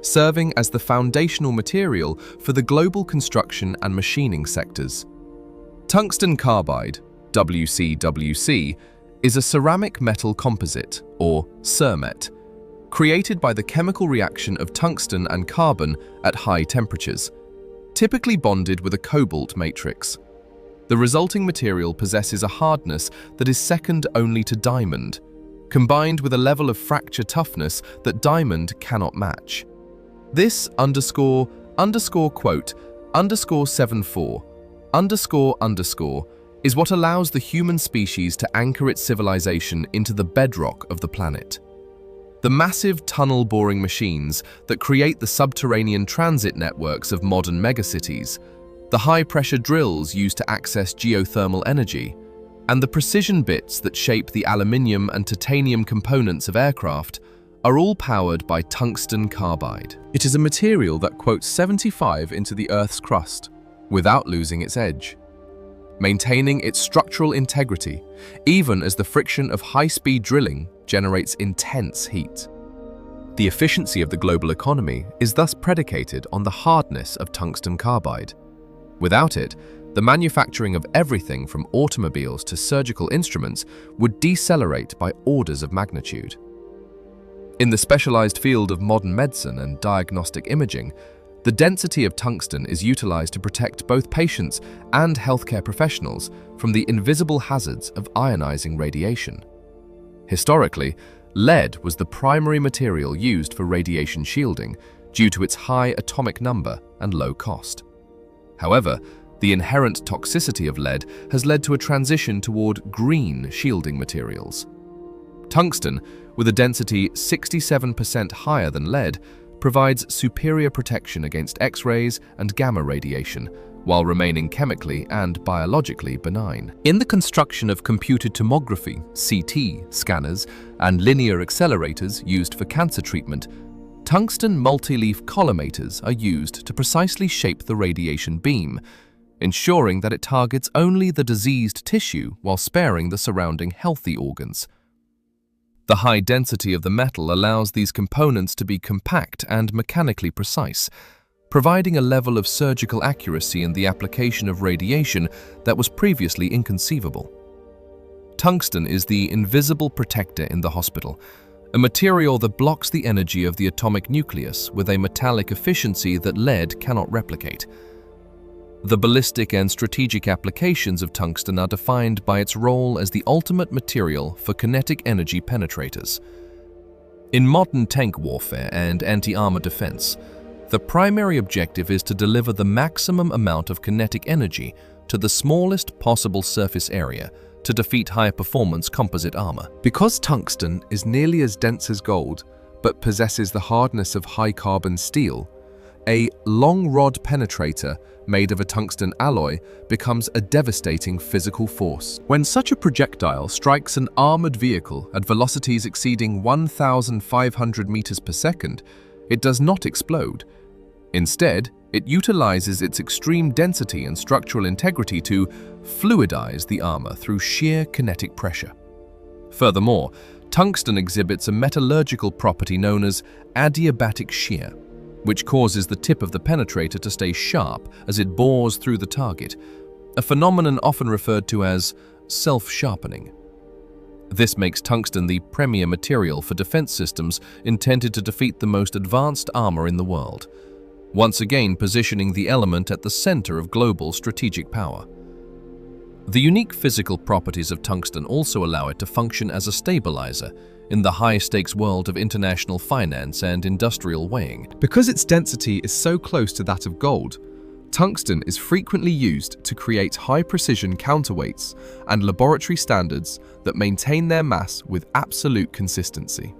A: serving as the foundational material for the global construction and machining sectors. Tungsten carbide, WCWC, is a ceramic metal composite, or CERMET, created by the chemical reaction of tungsten and carbon at high temperatures, typically bonded with a cobalt matrix. The resulting material possesses a hardness that is second only to diamond, combined with a level of fracture toughness that diamond cannot match. This quote, _74, is what allows the human species to anchor its civilization into the bedrock of the planet. The massive tunnel-boring machines that create the subterranean transit networks of modern megacities, the high-pressure drills used to access geothermal energy, and the precision bits that shape the aluminium and titanium components of aircraft are all powered by tungsten carbide. It is a material that quotes 75 into the Earth's crust without losing its edge, maintaining its structural integrity even as the friction of high-speed drilling generates intense heat. The efficiency of the global economy is thus predicated on the hardness of tungsten carbide. Without it, the manufacturing of everything from automobiles to surgical instruments would decelerate by orders of magnitude. In the specialized field of modern medicine and diagnostic imaging, the density of tungsten is utilized to protect both patients and healthcare professionals from the invisible hazards of ionizing radiation. Historically, lead was the primary material used for radiation shielding due to its high atomic number and low cost. However, the inherent toxicity of lead has led to a transition toward green shielding materials. Tungsten, with a density 67% higher than lead, provides superior protection against X-rays and gamma radiation while remaining chemically and biologically benign. In the construction of computed tomography, CT, scanners, and linear accelerators used for cancer treatment, tungsten multi-leaf collimators are used to precisely shape the radiation beam, ensuring that it targets only the diseased tissue while sparing the surrounding healthy organs. The high density of the metal allows these components to be compact and mechanically precise, providing a level of surgical accuracy in the application of radiation that was previously inconceivable. Tungsten is the invisible protector in the hospital, a material that blocks the energy of the atomic nucleus with a metallic efficiency that lead cannot replicate. The ballistic and strategic applications of tungsten are defined by its role as the ultimate material for kinetic energy penetrators. In modern tank warfare and anti-armor defense, the primary objective is to deliver the maximum amount of kinetic energy to the smallest possible surface area to defeat high-performance composite armor. Because tungsten is nearly as dense as gold, but possesses the hardness of high-carbon steel, a long rod penetrator made of a tungsten alloy becomes a devastating physical force. When such a projectile strikes an armored vehicle at velocities exceeding 1,500 meters per second, it does not explode. Instead, it utilizes its extreme density and structural integrity to fluidize the armor through sheer kinetic pressure. Furthermore, tungsten exhibits a metallurgical property known as adiabatic shear, which causes the tip of the penetrator to stay sharp as it bores through the target, a phenomenon often referred to as self-sharpening. This makes tungsten the premier material for defense systems intended to defeat the most advanced armor in the world, once again positioning the element at the center of global strategic power. The unique physical properties of tungsten also allow it to function as a stabilizer in the high-stakes world of international finance and industrial weighing. Because its density is so close to that of gold, tungsten is frequently used to create high-precision counterweights and laboratory standards that maintain their mass with absolute consistency.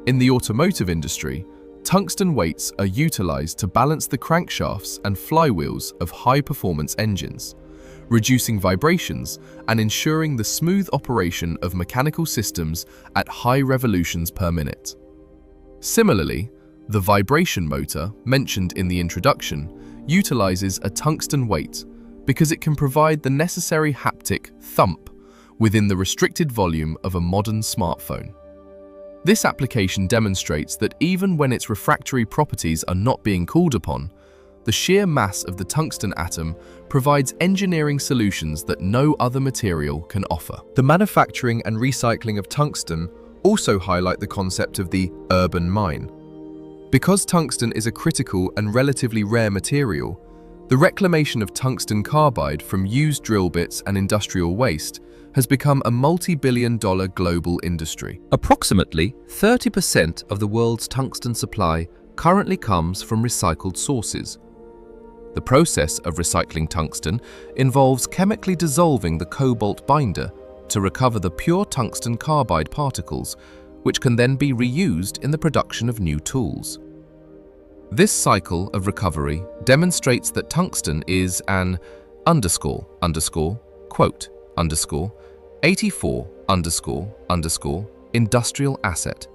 A: In the automotive industry, tungsten weights are utilized to balance the crankshafts and flywheels of high-performance engines, reducing vibrations and ensuring the smooth operation of mechanical systems at high revolutions per minute. Similarly, the vibration motor, mentioned in the introduction, utilizes a tungsten weight because it can provide the necessary haptic thump within the restricted volume of a modern smartphone. This application demonstrates that even when its refractory properties are not being called upon, the sheer mass of the tungsten atom provides engineering solutions that no other material can offer. The manufacturing and recycling of tungsten also highlight the concept of the urban mine. Because tungsten is a critical and relatively rare material, the reclamation of tungsten carbide from used drill bits and industrial waste has become a multi-billion-dollar global industry. Approximately 30% of the world's tungsten supply currently comes from recycled sources. The process of recycling tungsten involves chemically dissolving the cobalt binder to recover the pure tungsten carbide particles, which can then be reused in the production of new tools. This cycle of recovery demonstrates that tungsten is an quote, 84 industrial asset.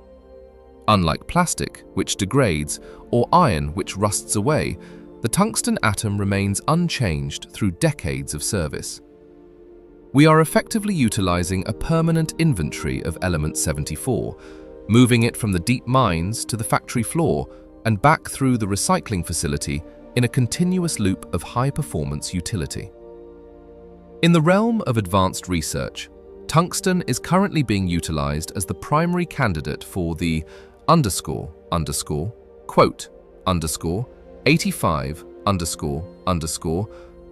A: Unlike plastic, which degrades, or iron, which rusts away, the tungsten atom remains unchanged through decades of service. We are effectively utilizing a permanent inventory of element 74, moving it from the deep mines to the factory floor and back through the recycling facility in a continuous loop of high-performance utility. In the realm of advanced research, tungsten is currently being utilized as the primary candidate for the quote, 85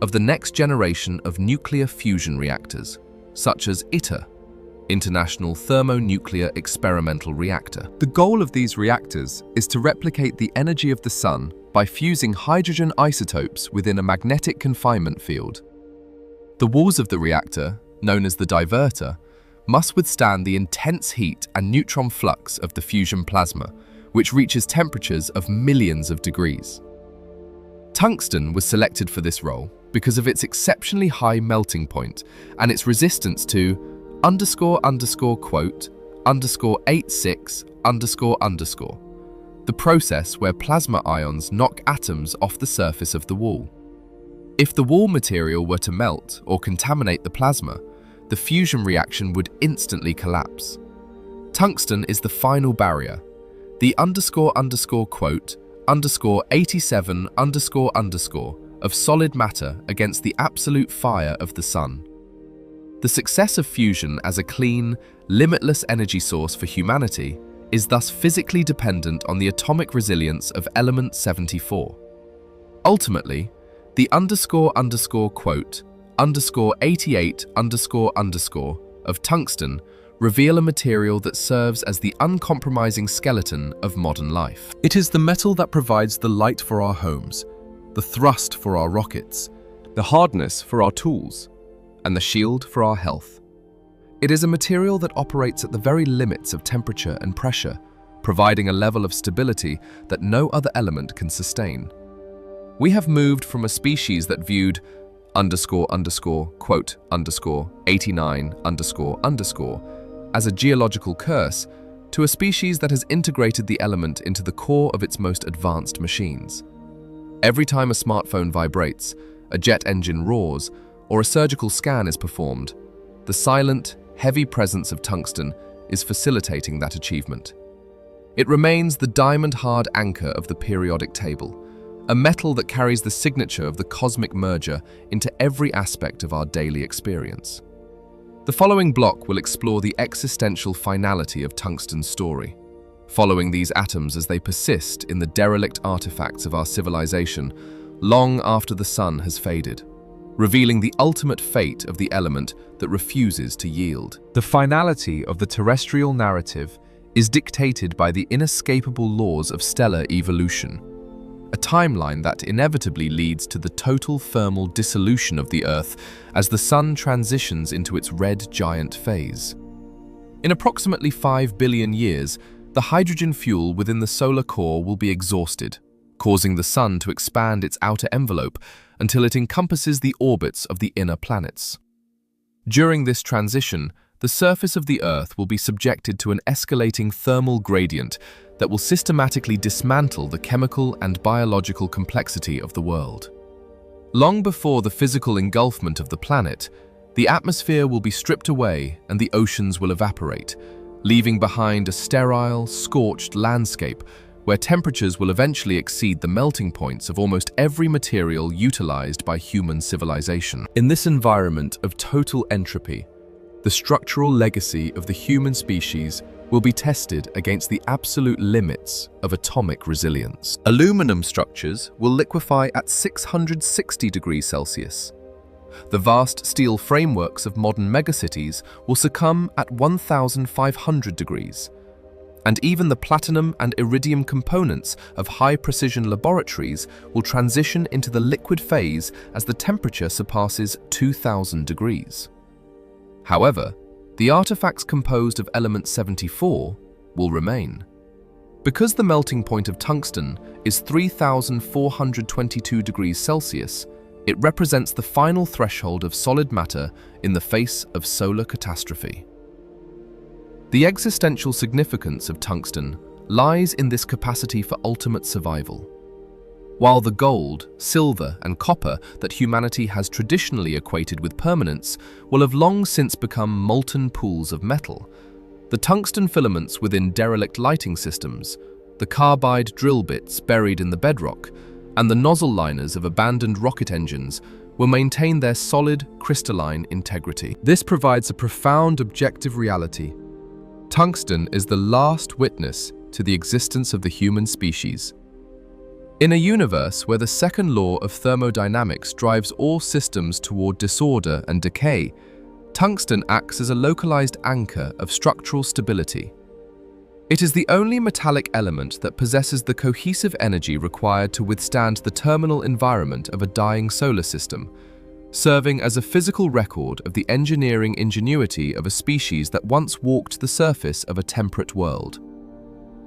A: of the next generation of nuclear fusion reactors, such as ITER, International Thermonuclear Experimental Reactor. The goal of these reactors is to replicate the energy of the sun by fusing hydrogen isotopes within a magnetic confinement field. The walls of the reactor, known as the divertor, must withstand the intense heat and neutron flux of the fusion plasma, which reaches temperatures of millions of degrees. Tungsten was selected for this role because of its exceptionally high melting point and its resistance to __quote _86 __, the process where plasma ions knock atoms off the surface of the wall. If the wall material were to melt or contaminate the plasma, the fusion reaction would instantly collapse. Tungsten is the final barrier, the __quote _87 of solid matter against the absolute fire of the sun. The success of fusion as a clean, limitless energy source for humanity is thus physically dependent on the atomic resilience of element 74. Ultimately, the __quote _88 of tungsten reveal a material that serves as the uncompromising skeleton of modern life.
C: It is the metal that provides the light for our homes, the thrust for our rockets,
A: the hardness for our tools, and the shield for our health. It is a material that operates at the very limits of temperature and pressure, providing a level of stability that no other element can sustain. We have moved from a species that viewed __quote _89 as a geological curse to a species that has integrated the element into the core of its most advanced machines. Every time a smartphone vibrates, a jet engine roars, or a surgical scan is performed, the silent, heavy presence of tungsten is facilitating that achievement. It remains the diamond-hard anchor of the periodic table, a metal that carries the signature of the cosmic merger into every aspect of our daily experience. The following block will explore the existential finality of tungsten's story, following these atoms as they persist in the derelict artifacts of our civilization long after the sun has faded, revealing the ultimate fate of the element that refuses to yield. The finality of the terrestrial narrative is dictated by the inescapable laws of stellar evolution, a timeline that inevitably leads to the total thermal dissolution of the Earth as the Sun transitions into its red giant phase. In approximately 5 billion years, the hydrogen fuel within the solar core will be exhausted, causing the Sun to expand its outer envelope until it encompasses the orbits of the inner planets. During this transition, the surface of the Earth will be subjected to an escalating thermal gradient that will systematically dismantle the chemical and biological complexity of the world. Long before the physical engulfment of the planet, the atmosphere will be stripped away and the oceans will evaporate, leaving behind a sterile, scorched landscape where temperatures will eventually exceed the melting points of almost every material utilized by human civilization. In this environment of total entropy, the structural legacy of the human species will be tested against the absolute limits of atomic resilience. Aluminum structures will liquefy at 660 degrees Celsius. The vast steel frameworks of modern megacities will succumb at 1,500 degrees. And even the platinum and iridium components of high-precision laboratories will transition into the liquid phase as the temperature surpasses 2,000 degrees. However, the artifacts composed of element 74 will remain. Because the melting point of tungsten is 3,422 degrees Celsius, it represents the final threshold of solid matter in the face of solar catastrophe. The existential significance of tungsten lies in this capacity for ultimate survival. While the gold, silver, and copper that humanity has traditionally equated with permanence will have long since become molten pools of metal, the tungsten filaments within derelict lighting systems, the carbide drill bits buried in the bedrock, and the nozzle liners of abandoned rocket engines will maintain their solid, crystalline integrity. This provides a profound objective reality. Tungsten is the last witness to the existence of the human species. In a universe where the second law of thermodynamics drives all systems toward disorder and decay, tungsten acts as a localized anchor of structural stability. It is the only metallic element that possesses the cohesive energy required to withstand the terminal environment of a dying solar system, serving as a physical record of the engineering ingenuity of a species that once walked the surface of a temperate world.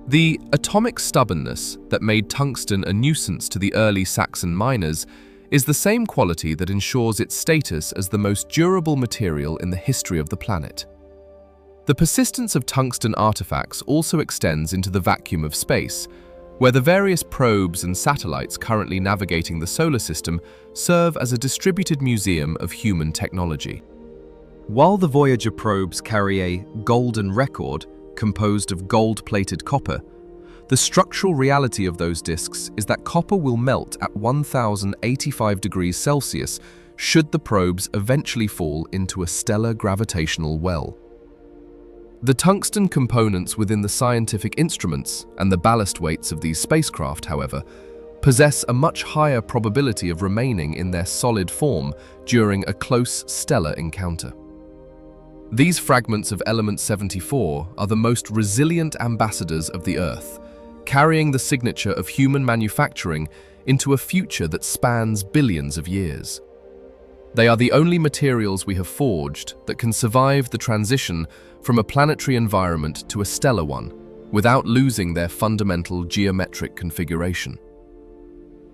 A: The atomic stubbornness that made tungsten a nuisance to the early Saxon miners is the same quality that ensures its status as the most durable material in the history of the planet. The persistence of tungsten artifacts also extends into the vacuum of space, where the various probes and satellites currently navigating the solar system serve as a distributed museum of human technology.
C: While the Voyager probes carry a golden record composed of gold-plated copper, the structural reality of those disks is that copper will melt at 1085 degrees Celsius should the probes eventually fall into a stellar gravitational well. The tungsten components within the scientific instruments and the ballast weights of these spacecraft, however, possess a much higher probability of remaining in their solid form during a close stellar encounter. These fragments of element 74 are the most resilient ambassadors of the Earth, carrying the signature of human manufacturing into a future that spans billions of years. They are the only materials we have forged that can survive the transition from a planetary environment to a stellar one without losing their fundamental geometric configuration.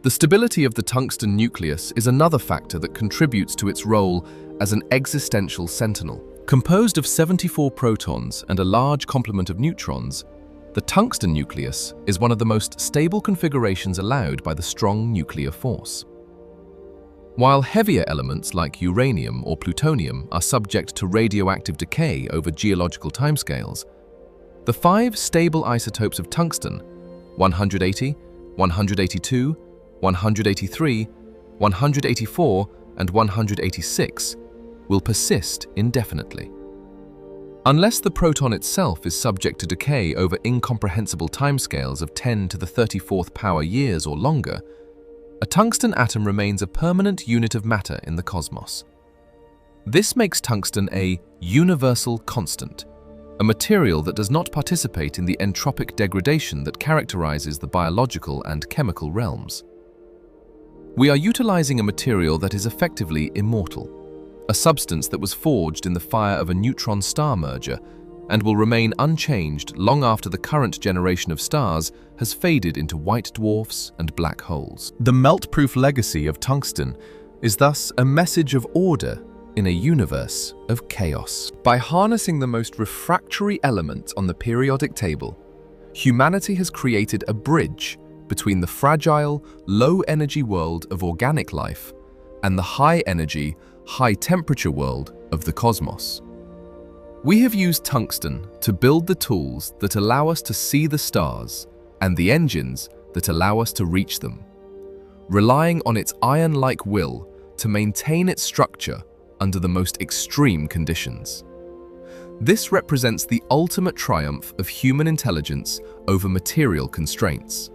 C: The stability of the tungsten nucleus is another factor that contributes to its role as an existential sentinel. Composed of 74 protons and a large complement of neutrons, the tungsten nucleus is one of the most stable configurations allowed by the strong nuclear force. While heavier elements like uranium or plutonium are subject to radioactive decay over geological timescales, the 5 stable isotopes of tungsten, 180, 182, 183, 184, and 186, will persist indefinitely. Unless the proton itself is subject to decay over incomprehensible timescales of 10 to the 34th power years or longer, a tungsten atom remains a permanent unit of matter in the cosmos. This makes tungsten a universal constant, a material that does not participate in the entropic degradation that characterizes the biological and chemical realms. We are utilizing a material that is effectively immortal, a substance that was forged in the fire of a neutron star merger and will remain unchanged long after the current generation of stars has faded into white dwarfs and black holes. The melt-proof legacy of tungsten is thus a message of order in a universe of chaos. By harnessing the most refractory element on the periodic table, humanity has created a bridge between the fragile, low-energy world of organic life and the high-energy, high-temperature world of the cosmos. We have used tungsten to build the tools that allow us to see the stars and the engines that allow us to reach them, relying on its iron-like will to maintain its structure under the most extreme conditions. This represents the ultimate triumph of human intelligence over material constraints.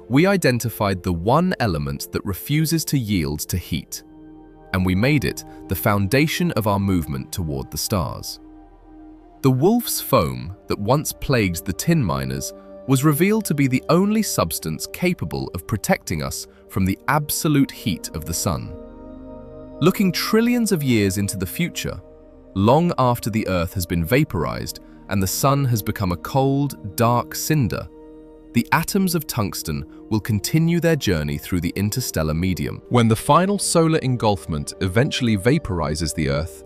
C: We identified the one element that refuses to yield to heat, and we made it the foundation of our movement toward the stars. The wolf's foam that once plagued the tin miners was revealed to be the only substance capable of protecting us from the absolute heat of the sun. Looking trillions of years into the future, long after the Earth has been vaporized and the sun has become a cold, dark cinder, the atoms of tungsten will continue their journey through the interstellar medium. When the final solar engulfment eventually vaporizes the Earth,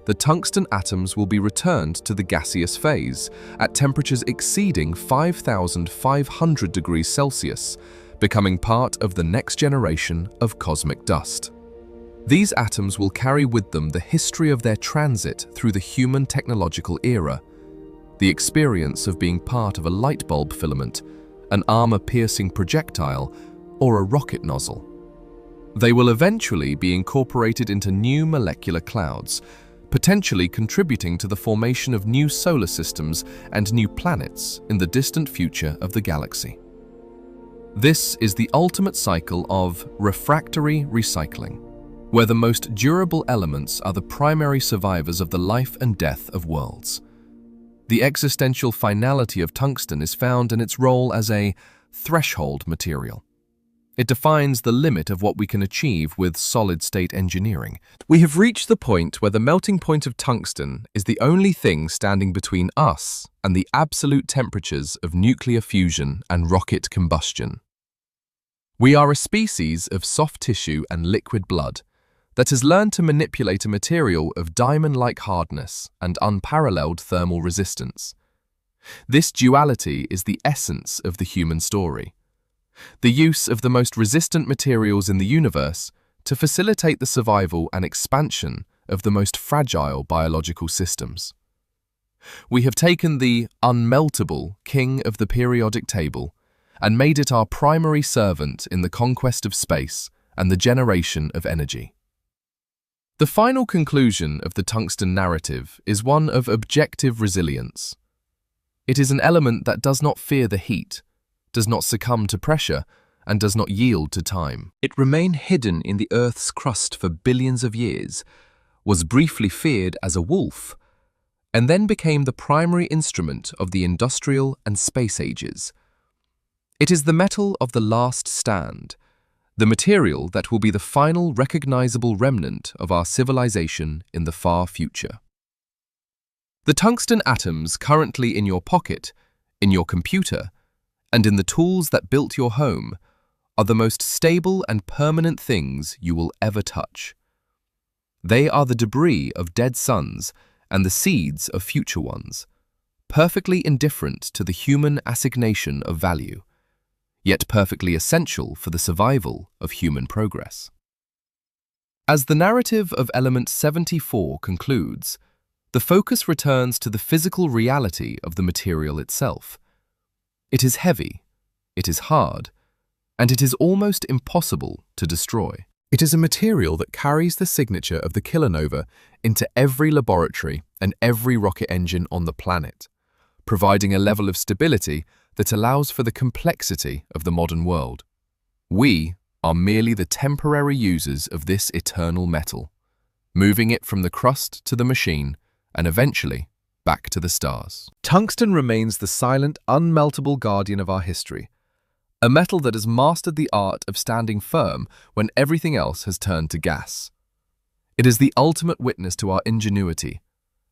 C: the tungsten atoms will be returned to the gaseous phase at temperatures exceeding 5,500 degrees Celsius, becoming part of the next generation of cosmic dust. These atoms will carry with them the history of their transit through the human technological era, the experience of being part of a light bulb filament, an armor-piercing projectile, or a rocket nozzle. They will eventually be incorporated into new molecular clouds, potentially contributing to the formation of new solar systems and new planets in the distant future of the galaxy. This is the ultimate cycle of refractory recycling, where the most durable elements are the primary survivors of the life and death of worlds. The existential finality of tungsten is found in its role as a threshold material,
B: It defines the limit of what we can achieve with solid-state engineering.
A: We have reached the point where the melting point of tungsten is the only thing standing between us and the absolute temperatures of nuclear fusion and rocket combustion. We are a species of soft tissue and liquid blood that has learned to manipulate a material of diamond-like hardness and unparalleled thermal resistance. This duality is the essence of the human story. The use of the most resistant materials in the universe to facilitate the survival and expansion of the most fragile biological systems. We have taken the unmeltable king of the periodic table and made it our primary servant in the conquest of space and the generation of energy. The final conclusion of the tungsten narrative is one of objective resilience. It is an element that does not fear the heat, does not succumb to pressure, and does not yield to time. It remained hidden in the Earth's crust for billions of years, was briefly feared as a wolf, and then became the primary instrument of the industrial and space ages. It is the metal of the last stand, the material that will be the final recognizable remnant of our civilization in the far future. The tungsten atoms currently in your pocket, in your computer, and in the tools that built your home are the most stable and permanent things you will ever touch. They are the debris of dead suns and the seeds of future ones, perfectly indifferent to the human assignation of value, yet perfectly essential for the survival of human progress. As the narrative of element 74 concludes, the focus returns to the physical reality of the material itself. It is heavy, it is hard, and it is almost impossible to destroy. It is a material that carries the signature of the kilonova into every laboratory and every rocket engine on the planet, providing a level of stability that allows for the complexity of the modern world. We are merely the temporary users of this eternal metal, moving it from the crust to the machine and eventually back to the stars. Tungsten remains the silent, unmeltable guardian of our history, a metal that has mastered the art of standing firm when everything else has turned to gas. It is the ultimate witness to our ingenuity,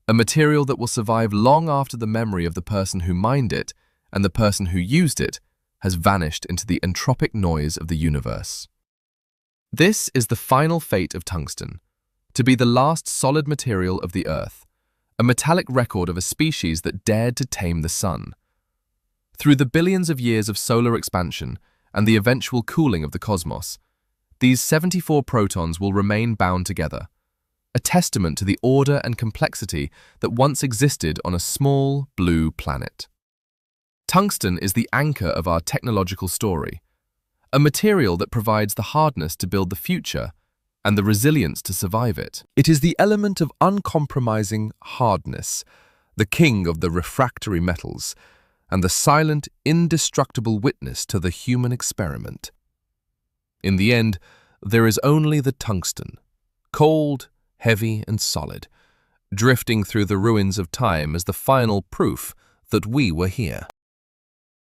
A: a material that will survive long after the memory of the person who mined it and the person who used it has vanished into the entropic noise of the universe. This is the final fate of tungsten, to be the last solid material of the Earth, a metallic record of a species that dared to tame the sun. Through the billions of years of solar expansion and the eventual cooling of the cosmos, these 74 protons will remain bound together, a testament to the order and complexity that once existed on a small blue planet. Tungsten is the anchor of our technological story, a material that provides the hardness to build the future and the resilience to survive it. It is the element of uncompromising hardness, the king of the refractory metals, and the silent, indestructible witness to the human experiment. In the end, there is only the tungsten, cold, heavy, and solid, drifting through the ruins of time as the final proof that we were here.